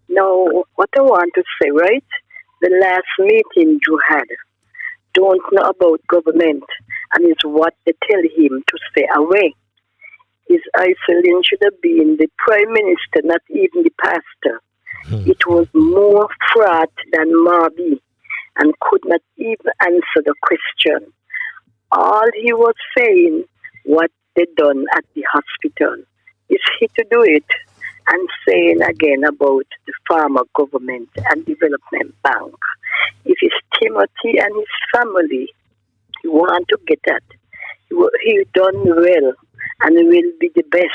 S18: Now, what I want to say, right? The last meeting you had, don't know about government, and it's what they tell him to stay away. His isolation should have been the prime minister, not even the pastor. It was more fraud than Marby, and could not even answer the question. All he was saying, what they done at the hospital, is he to do it, and saying again about the farmer government and development bank. If it's Timothy and his family, he want to get that, he done well, and will be the best.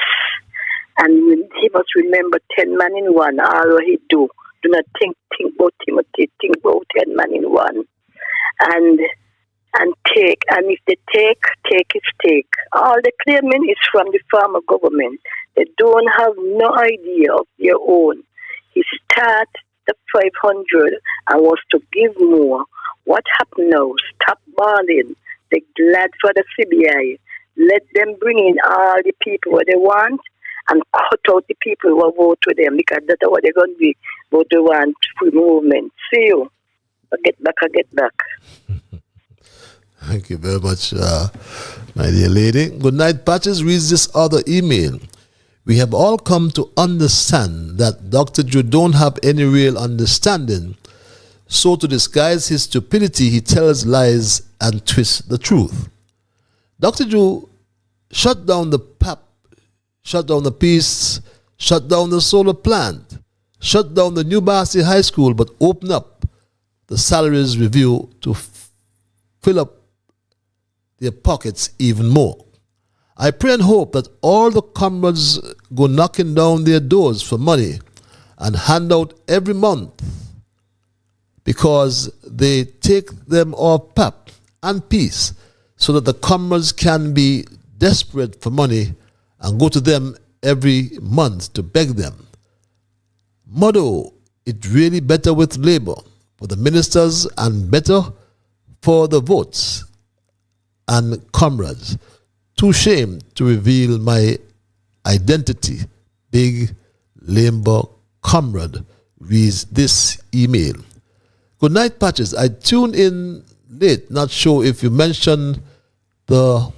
S18: And he must remember 10 men in one, all what he do. Do not think about Timothy, think about 10 men in one. And take, and if they take his take. All the claiming is from the farmer government. They don't have no idea of their own. He start the 500 and was to give more. What happened now? Stop balling. They're glad for the CBI. Let them bring in all the people what they want, and cut out the people who vote with them, because that's what they're going to be, but they want free movement. See you. I get back.
S2: Thank you very much, my dear lady. Good night, Patches. Reads this other email. We have all come to understand that Dr. Drew don't have any real understanding. So to disguise his stupidity, he tells lies and twists the truth. Dr. Drew shut down the PAP, shut down the Peace, shut down the solar plant, shut down the New Barcy High School, but open up the salaries review to fill up their pockets even more. I pray and hope that all the comrades go knocking down their doors for money and hand out every month, because they take them off PAP and Peace so that the comrades can be desperate for money and go to them every month to beg them. Motto, it really better with Labour for the ministers and better for the votes and comrades. Too shame to reveal my identity. Big Labour comrade reads this email. Good night, Patches. I tuned in late, not sure if you mentioned the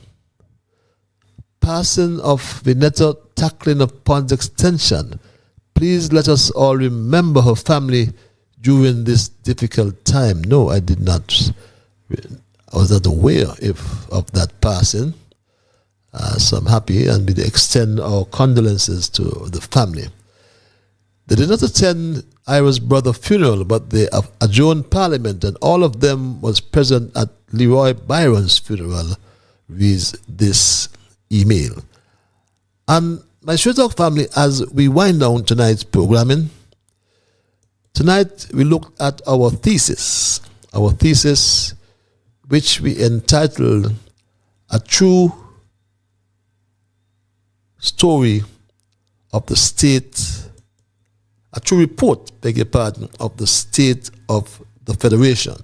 S2: passing of Vinetta tackling of Pond's extension. Please let us all remember her family during this difficult time. No, I did not. I was not aware of that passing. So I'm happy, and we extend our condolences to the family. They did not attend Ira's brother's funeral, but they adjourned Parliament, and all of them was present at Leroy Byron's funeral, reads this email. And my Straight Talk family, as we wind down tonight's programming, tonight we looked at our thesis, which we entitled A True Story of the State, a true report, beg your pardon, of the state of the Federation.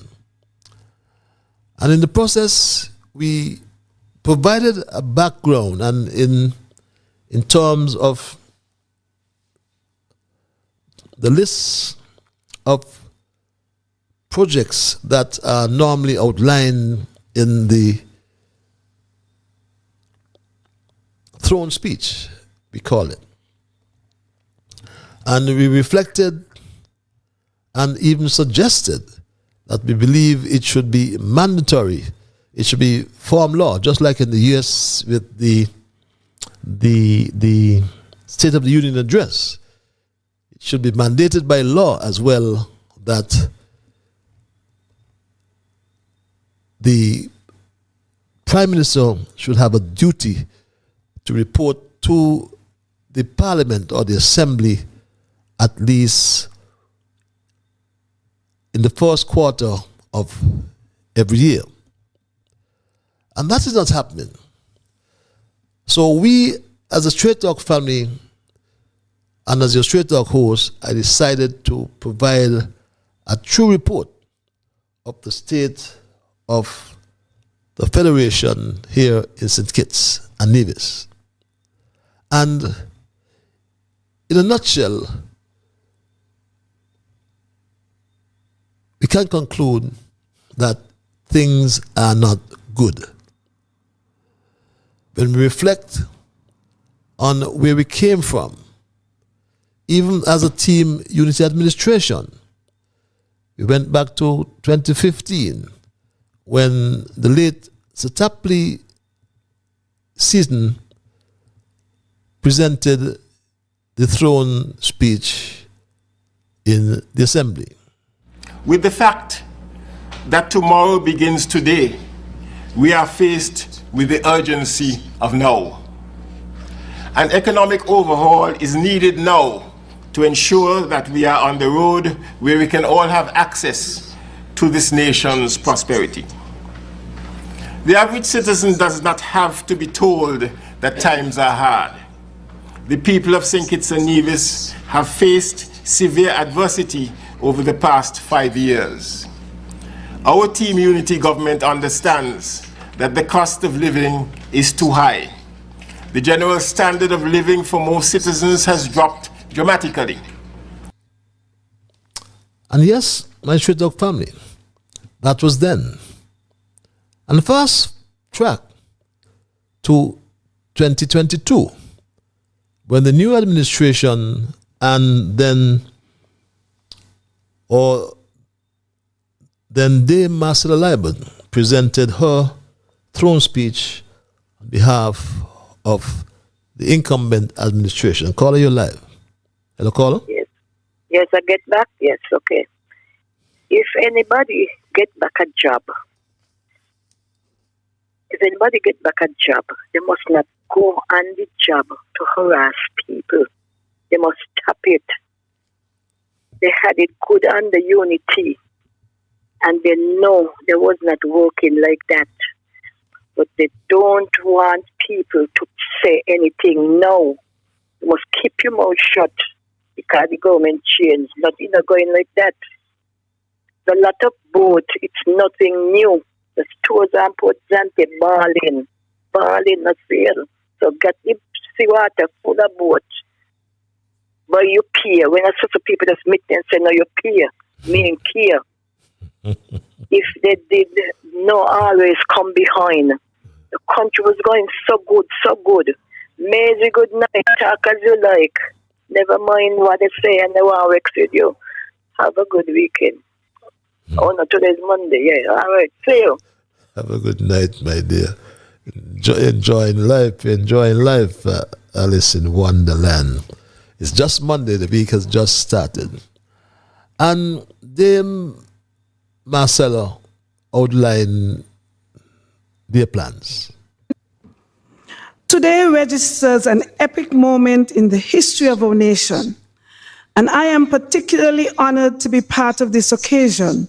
S2: And in the process, we provided a background, and in terms of the list of projects that are normally outlined in the throne speech, we call it. And we reflected and even suggested that we believe it should be mandatory. It should be form law, just like in the US with the State of the Union address. It should be mandated by law as well that the Prime Minister should have a duty to report to the Parliament or the Assembly at least in the first quarter of every year. And that is not happening. So we, as a Straight Talk family, and as your Straight Talk host, I decided to provide a true report of the state of the Federation here in St. Kitts and Nevis. And in a nutshell, we can conclude that things are not good. When we reflect on where we came from, even as a team unity administration, we went back to 2015 when the late Sir Tapley Seaton presented the throne speech in the Assembly.
S4: With the fact that tomorrow begins today, we are faced with the urgency of now. An economic overhaul is needed now to ensure that we are on the road where we can all have access to this nation's prosperity. The average citizen does not have to be told that times are hard. The people of St. Kitts and Nevis have faced severe adversity over the past 5 years. Our team unity government understands that the cost of living is too high, The general standard of living for most citizens has dropped dramatically.
S2: And yes, my Street Dog family, that was then. And fast track to 2022, when the new administration and then Dame Marcella Liburd presented her throne speech on behalf of the incumbent administration. Caller, you're live. Hello, caller?
S18: Yes. Yes, I get back. Yes, okay. If anybody get back a job, they must not go on the job to harass people. They must stop it. They had it good under unity, and they know they was not working like that. But they don't want people to say anything now. You must keep your mouth shut because the government changed. Nothing is going like that. The lot of boat, it's nothing new. The stores and ports and they balling a sale. So get the sea water full of boat. But you peer. When I saw some people just meet and say, no, you peer. Meaning care. If they did no always come behind. The country was going so good, so good. Maisie, good night. Talk as you like. Never mind what they say and they want to vex with you. Have a good weekend. Oh, no, today's Monday. Yeah, all right. See you.
S2: Have a good night, my dear. Enjoying life, Alice in Wonderland. It's just Monday. The week has just started. And Dame Marcella outlined their plans.
S5: Today registers an epic moment in the history of our nation, and I am particularly honored to be part of this occasion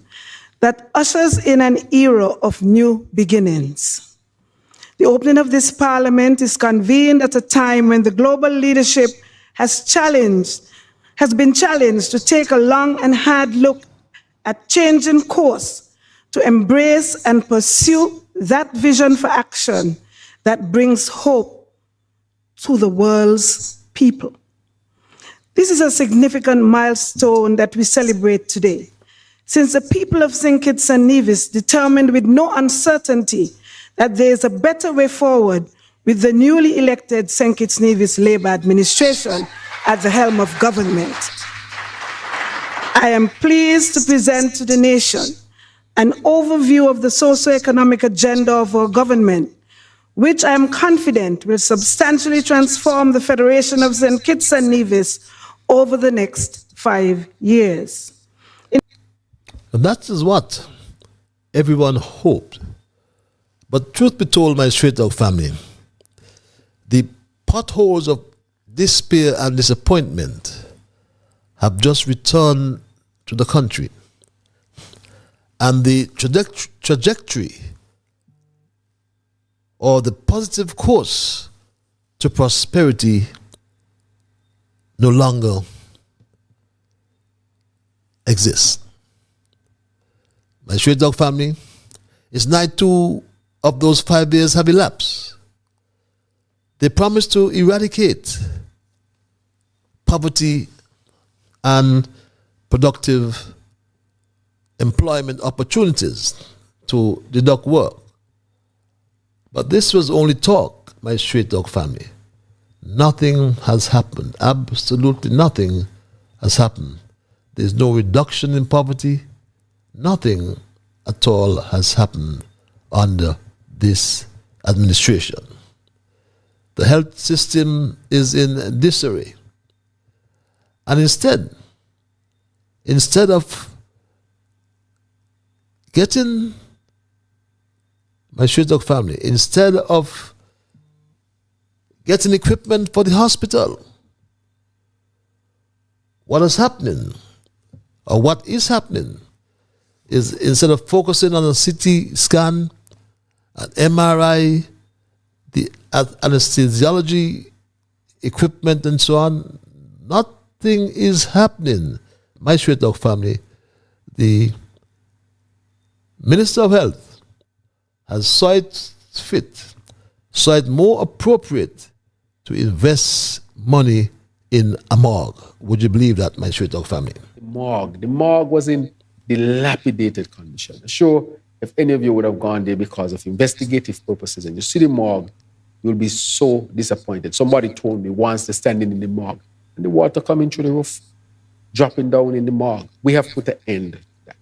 S5: that ushers in an era of new beginnings. The opening of this parliament is convened at a time when the global leadership has been challenged to take a long and hard look at changing course to embrace and pursue that vision for action that brings hope to the world's people. This is a significant milestone that we celebrate today, since the people of St. Kitts and Nevis determined with no uncertainty that there is a better way forward with the newly elected St. Kitts Nevis Labour administration at the helm of government. I am pleased to present to the nation an overview of the socio-economic agenda of our government, which I am confident will substantially transform the Federation of St. Kitts and Nevis over the next 5 years.
S2: And that is what everyone hoped. But truth be told, my Straight Dog family, the potholes of despair and disappointment have just returned to the country. And the trajectory or the positive course to prosperity no longer exists. My Straight Dog family, it's night 2 of those 5 years have elapsed. They promised to eradicate poverty and productive employment opportunities to deduct work. But this was only talk, my Straight Dog family. Nothing has happened. Absolutely nothing has happened. There's no reduction in poverty. Nothing at all has happened under this administration. The health system is in disarray. And instead of getting, my Straight Dog family, instead of getting equipment for the hospital, what is happening, or what is happening, is instead of focusing on a CT scan, an MRI, the anesthesiology equipment and so on, nothing is happening. My Straight Dog family, the Minister of Health has saw it more appropriate to invest money in a morgue. Would you believe that, my Straight Talk family?
S7: The morgue was in dilapidated condition. I'm sure if any of you would have gone there because of investigative purposes and you see the morgue, you'll be so disappointed. Somebody told me once they're standing in the morgue and the water coming through the roof, dropping down in the morgue. We have put an end to that.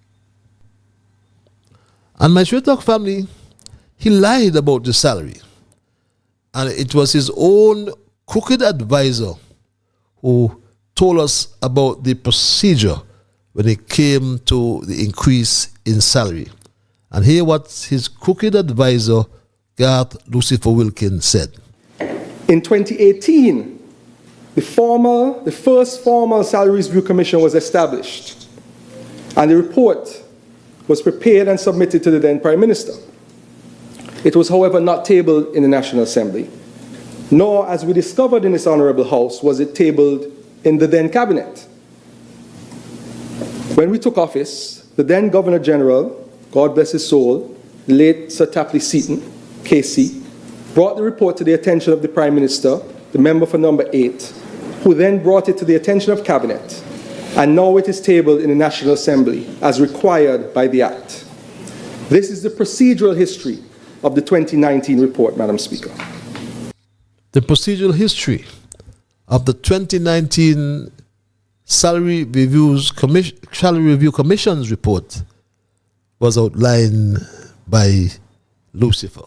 S2: And my Straight Talk family, he lied about the salary. And it was his own crooked advisor who told us about the procedure when it came to the increase in salary. And hear what his crooked advisor, Garth Lucifer Wilkins, said.
S8: In 2018, the first formal Salaries Review Commission was established, and the report was prepared and submitted to the then Prime Minister. It was, however, not tabled in the National Assembly, nor, as we discovered in this Honourable House, was it tabled in the then Cabinet. When we took office, the then Governor General, God bless his soul, late Sir Tapley Seaton, KC, brought the report to the attention of the Prime Minister, the member for number 8, who then brought it to the attention of Cabinet, and now it is tabled in the National Assembly as required by the Act. This is the procedural history of the 2019 report, Madam Speaker.
S2: The procedural history of the 2019 Salary Review Commission's report was outlined by Lucifer.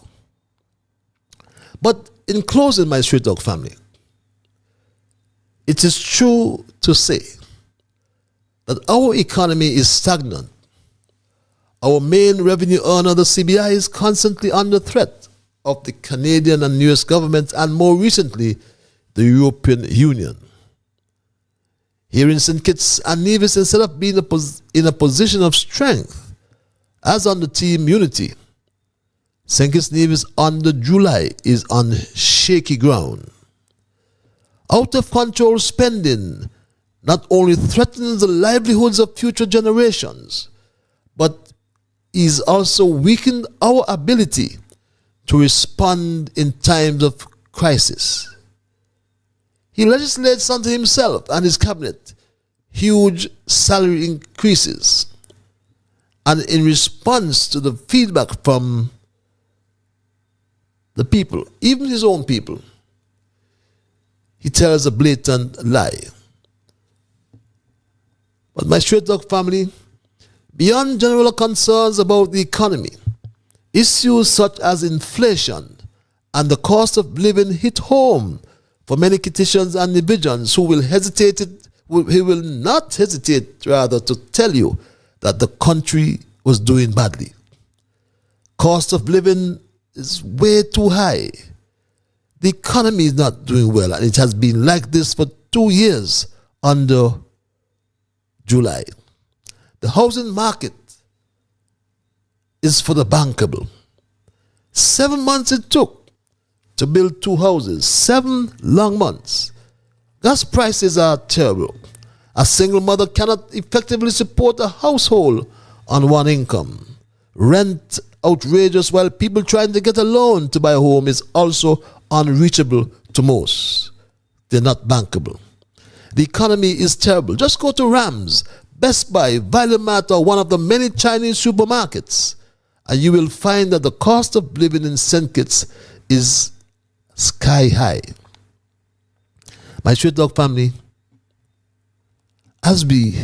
S2: But in closing, my Straight Talk family, it is true to say that our economy is stagnant. Our main revenue earner, the CBI, is constantly under threat of the Canadian and US government, and more recently, the European Union. Here in St. Kitts and Nevis, instead of being in a position of strength, as on the team unity, St. Kitts Nevis under July is on shaky ground. Out of control spending not only threatens the livelihoods of future generations, but is also weakened our ability to respond in times of crisis. He legislates unto himself and his cabinet huge salary increases. And in response to the feedback from the people, even his own people, he tells a blatant lie. But my Straight Talk family, beyond general concerns about the economy, issues such as inflation and the cost of living hit home for many Kittitians and Namibians who will not hesitate to tell you that the country was doing badly. Cost of living is way too high. The economy is not doing well, and it has been like this for 2 years under July. The housing market is for the bankable. 7 months it took to build 2 houses. 7 long months. Gas prices are terrible. A single mother cannot effectively support a household on one income. Rent outrageous, while people trying to get a loan to buy a home is also unreachable to most. They're not bankable. The economy is terrible. Just go to Rams, Best Buy, Value Mart, or one of the many Chinese supermarkets, and you will find that the cost of living in St. Kitts is sky high. My Straight Talk family, as we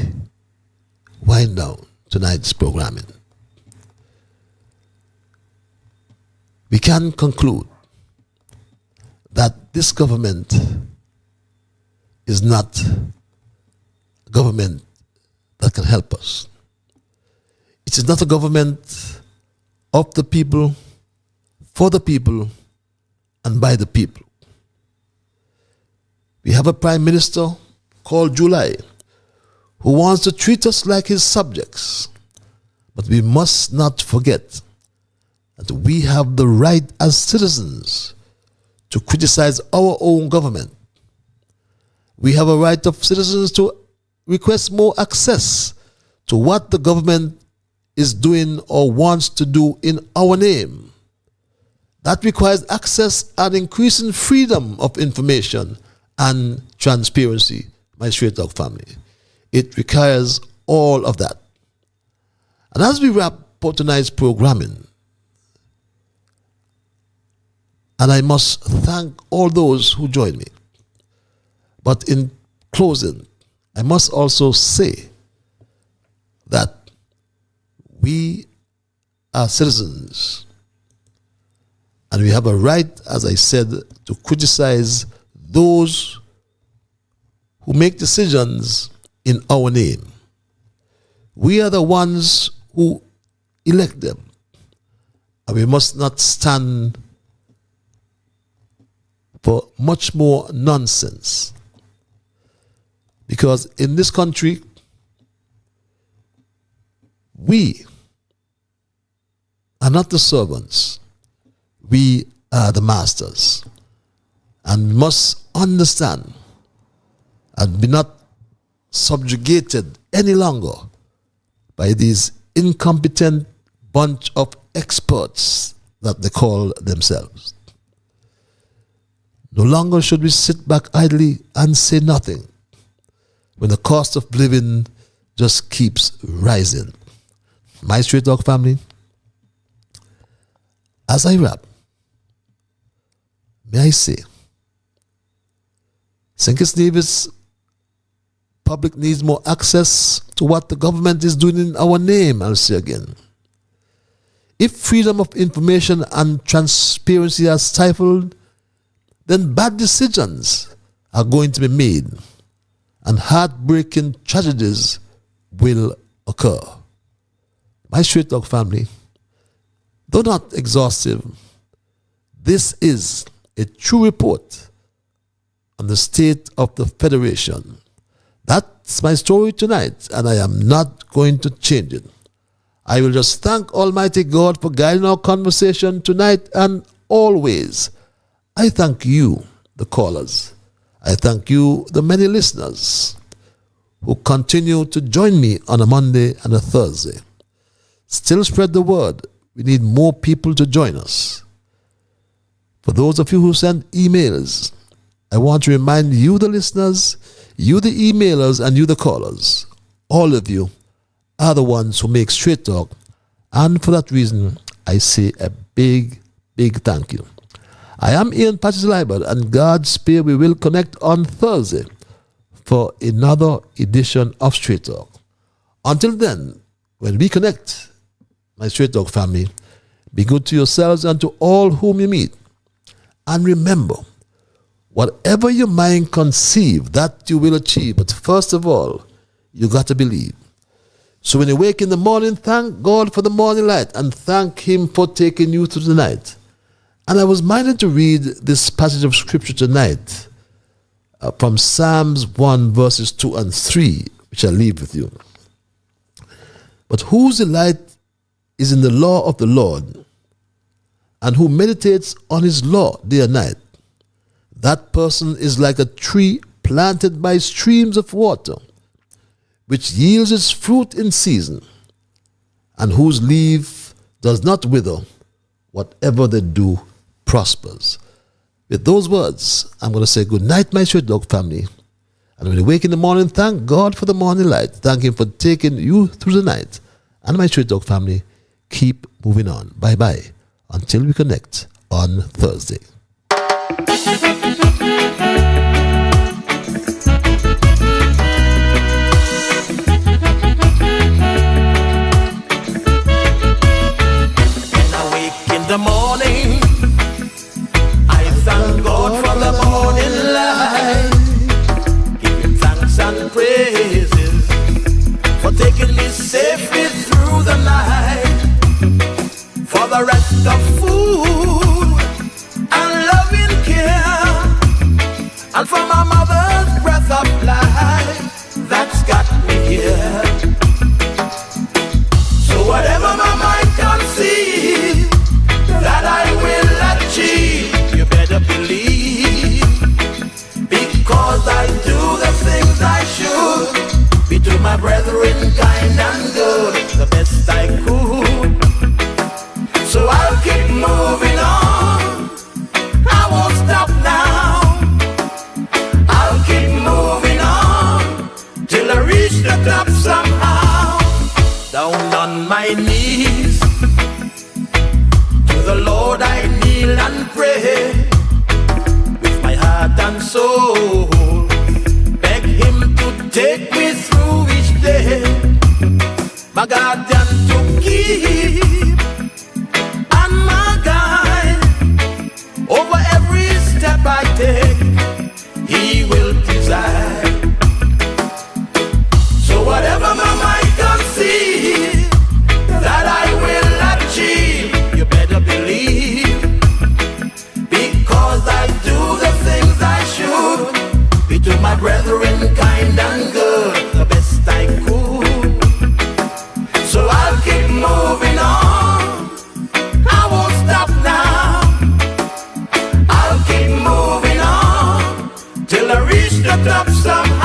S2: wind down tonight's programming, we can conclude that this government is not a government that can help us. It is not a government of the people, for the people, and by the people. We have a Prime Minister called July who wants to treat us like his subjects. But we must not forget that we have the right as citizens to criticize our own government. We have a right of citizens to request more access to what the government is doing or wants to do in our name. That requires access and increasing freedom of information and transparency, my Straight Talk family. It requires all of that. And as we wrap for tonight's programming, and I must thank all those who joined me. But in closing, I must also say that we are citizens and we have a right, as I said, to criticize those who make decisions in our name. We are the ones who elect them, and we must not stand for much more nonsense. Because in this country, we are not the servants. We are the masters. And must understand and be not subjugated any longer by these incompetent bunch of experts that they call themselves. No longer should we sit back idly and say nothing when the cost of living just keeps rising. My Straight Talk family, as I wrap, may I say, St. Kitts Nevis public needs more access to what the government is doing in our name, I'll say again. If freedom of information and transparency are stifled, then bad decisions are going to be made and heartbreaking tragedies will occur. My Straight Talk family, though not exhaustive, this is a true report on the state of the Federation. That's my story tonight, and I am not going to change it. I will just thank Almighty God for guiding our conversation tonight and always. I thank you, the callers. I thank you, the many listeners who continue to join me on a Monday and a Thursday. Still spread the word. We need more people to join us. For those of you who send emails, I want to remind you, the listeners, you, the emailers, and you, the callers, all of you are the ones who make Straight Talk. And for that reason, I say a big, big thank you. I am Ian Patches Liburd, and God's Spear, we will connect on Thursday for another edition of Straight Talk. Until then, when we connect, my Straight Talk family, be good to yourselves and to all whom you meet. And remember, whatever your mind conceive, that you will achieve. But first of all, you got to believe. So when you wake in the morning, thank God for the morning light and thank Him for taking you through the night. And I was minded to read this passage of scripture tonight from Psalms 1 verses 2 and 3, which I'll leave with you. But whose delight is in the law of the Lord, and who meditates on His law day and night, that person is like a tree planted by streams of water, which yields its fruit in season, and whose leaf does not wither. Whatever they do prospers. With those words, I'm going to say good night, my Straight Talk family. And when you wake in the morning, thank God for the morning light. Thank Him for taking you through the night. And my Straight Talk family, keep moving on. Bye-bye. Until we connect on Thursday.
S1: In the morning, I thank God for the morning light. Give Him thanks and praises for taking me safely through the night. For the rest of food and loving care, and for my mother's breath of life that's got me here. So whatever my mind conceives, that I will achieve, you better believe, because I do the things I should, be to my brethren kind and good, the best I could. So I'll keep moving on. kneel and pray with my heart and soul. Beg him to take me through each day. My guardian to keep and my guide over every step I take. He will preside. So whatever my mind conceive that I will achieve, you better believe, because I do the things I should. Be to my brethren kind and good, the best I could. So I'll keep moving on, I won't stop now. I'll keep moving on till I reach the top somehow.